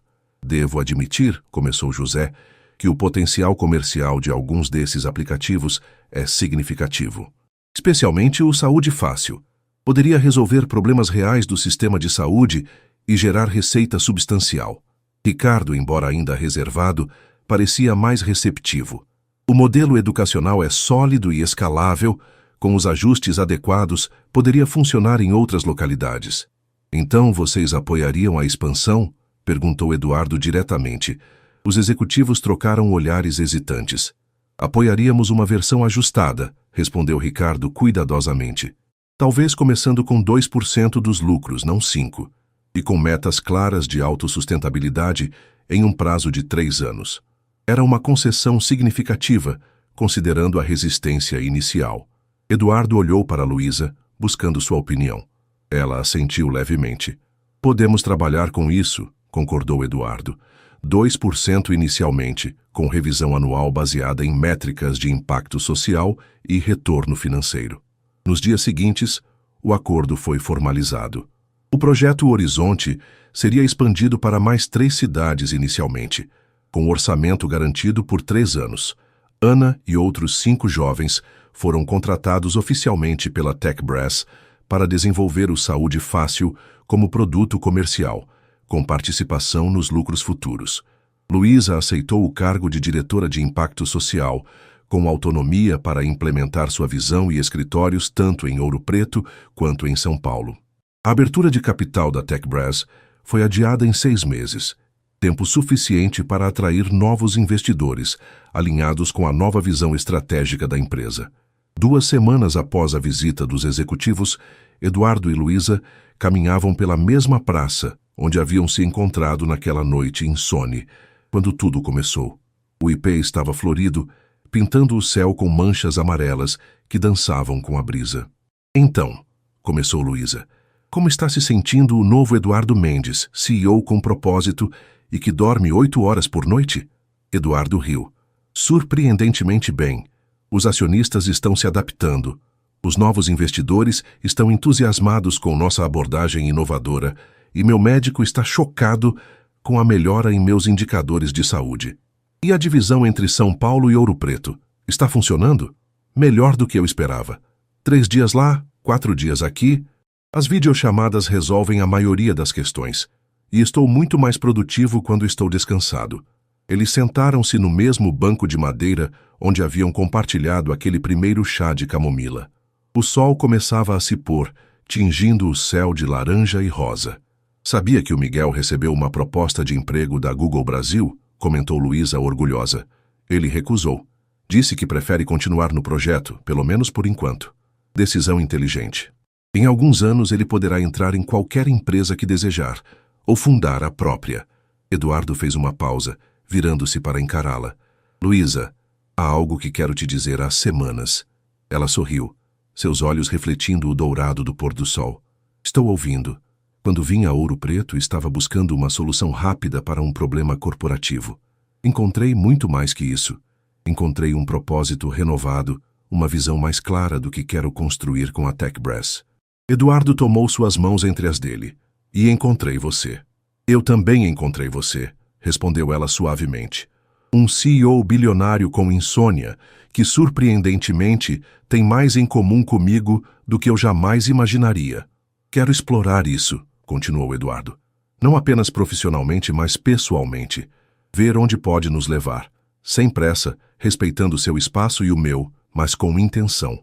Devo admitir, começou José, que o potencial comercial de alguns desses aplicativos é significativo. Especialmente o Saúde Fácil. Poderia resolver problemas reais do sistema de saúde e gerar receita substancial. Ricardo, embora ainda reservado, parecia mais receptivo. O modelo educacional é sólido e escalável, com os ajustes adequados, poderia funcionar em outras localidades. Então vocês apoiariam a expansão? Perguntou Eduardo diretamente. Os executivos trocaram olhares hesitantes. Apoiaríamos uma versão ajustada, respondeu Ricardo cuidadosamente. Talvez começando com 2% dos lucros, não 5%, e com metas claras de autossustentabilidade em um prazo de 3 anos. Era uma concessão significativa, considerando a resistência inicial. Eduardo olhou para Luísa, buscando sua opinião. Ela assentiu levemente. Podemos trabalhar com isso, concordou Eduardo. 2% inicialmente, com revisão anual baseada em métricas de impacto social e retorno financeiro. Nos dias seguintes, o acordo foi formalizado. O projeto Horizonte seria expandido para mais 3 cidades inicialmente, com orçamento garantido por 3 anos. Ana e outros 5 jovens foram contratados oficialmente pela TechBrass para desenvolver o Saúde Fácil como produto comercial, com participação nos lucros futuros. Luísa aceitou o cargo de diretora de impacto social, com autonomia para implementar sua visão e escritórios tanto em Ouro Preto quanto em São Paulo. A abertura de capital da TechBrass foi adiada em 6 meses, tempo suficiente para atrair novos investidores, alinhados com a nova visão estratégica da empresa. 2 semanas após a visita dos executivos, Eduardo e Luísa caminhavam pela mesma praça onde haviam se encontrado naquela noite insone, quando tudo começou. O ipê estava florido, pintando o céu com manchas amarelas que dançavam com a brisa. Então, começou Luísa, como está se sentindo o novo Eduardo Mendes, CEO com propósito e que dorme 8 horas por noite? Eduardo riu. Surpreendentemente bem. Os acionistas estão se adaptando. Os novos investidores estão entusiasmados com nossa abordagem inovadora e meu médico está chocado com a melhora em meus indicadores de saúde. E a divisão entre São Paulo e Ouro Preto? Está funcionando? Melhor do que eu esperava. 3 dias lá, 4 dias aqui. As videochamadas resolvem a maioria das questões. E estou muito mais produtivo quando estou descansado. Eles sentaram-se no mesmo banco de madeira onde haviam compartilhado aquele primeiro chá de camomila. O sol começava a se pôr, tingindo o céu de laranja e rosa. Sabia que o Miguel recebeu uma proposta de emprego da Google Brasil? Comentou Luísa orgulhosa. Ele recusou. Disse que prefere continuar no projeto, pelo menos por enquanto. Decisão inteligente. Em alguns anos ele poderá entrar em qualquer empresa que desejar, ou fundar a própria. Eduardo fez uma pausa, virando-se para encará-la. Luísa, há algo que quero te dizer há semanas. Ela sorriu, seus olhos refletindo o dourado do pôr do sol. Estou ouvindo. Quando vim a Ouro Preto, estava buscando uma solução rápida para um problema corporativo. Encontrei muito mais que isso. Encontrei um propósito renovado, uma visão mais clara do que quero construir com a TechBrass. Eduardo tomou suas mãos entre as dele. E encontrei você. Eu também encontrei você, respondeu ela suavemente. Um CEO bilionário com insônia, que surpreendentemente tem mais em comum comigo do que eu jamais imaginaria. Quero explorar isso, continuou Eduardo. Não apenas profissionalmente, mas pessoalmente. Ver onde pode nos levar. Sem pressa, respeitando seu espaço e o meu, mas com intenção.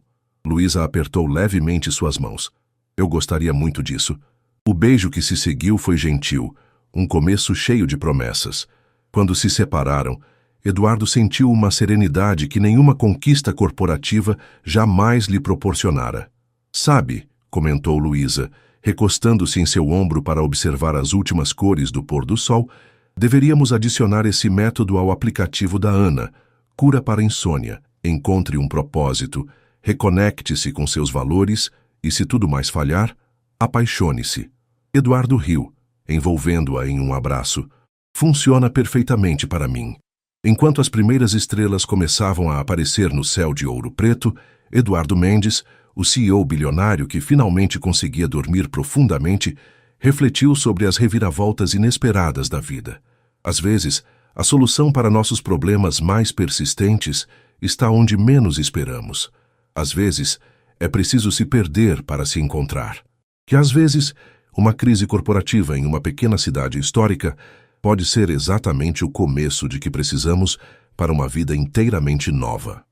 Luísa apertou levemente suas mãos. Eu gostaria muito disso. O beijo que se seguiu foi gentil, um começo cheio de promessas. Quando se separaram, Eduardo sentiu uma serenidade que nenhuma conquista corporativa jamais lhe proporcionara. Sabe, comentou Luísa, recostando-se em seu ombro para observar as últimas cores do pôr do sol, deveríamos adicionar esse método ao aplicativo da Ana, Cura para Insônia. Encontre um propósito, reconecte-se com seus valores e, se tudo mais falhar, apaixone-se. Eduardo riu, envolvendo-a em um abraço. Funciona perfeitamente para mim. Enquanto as primeiras estrelas começavam a aparecer no céu de Ouro Preto, Eduardo Mendes, o CEO bilionário que finalmente conseguia dormir profundamente, refletiu sobre as reviravoltas inesperadas da vida. Às vezes, a solução para nossos problemas mais persistentes está onde menos esperamos. Às vezes, é preciso se perder para se encontrar. Que às vezes, uma crise corporativa em uma pequena cidade histórica pode ser exatamente o começo de que precisamos para uma vida inteiramente nova.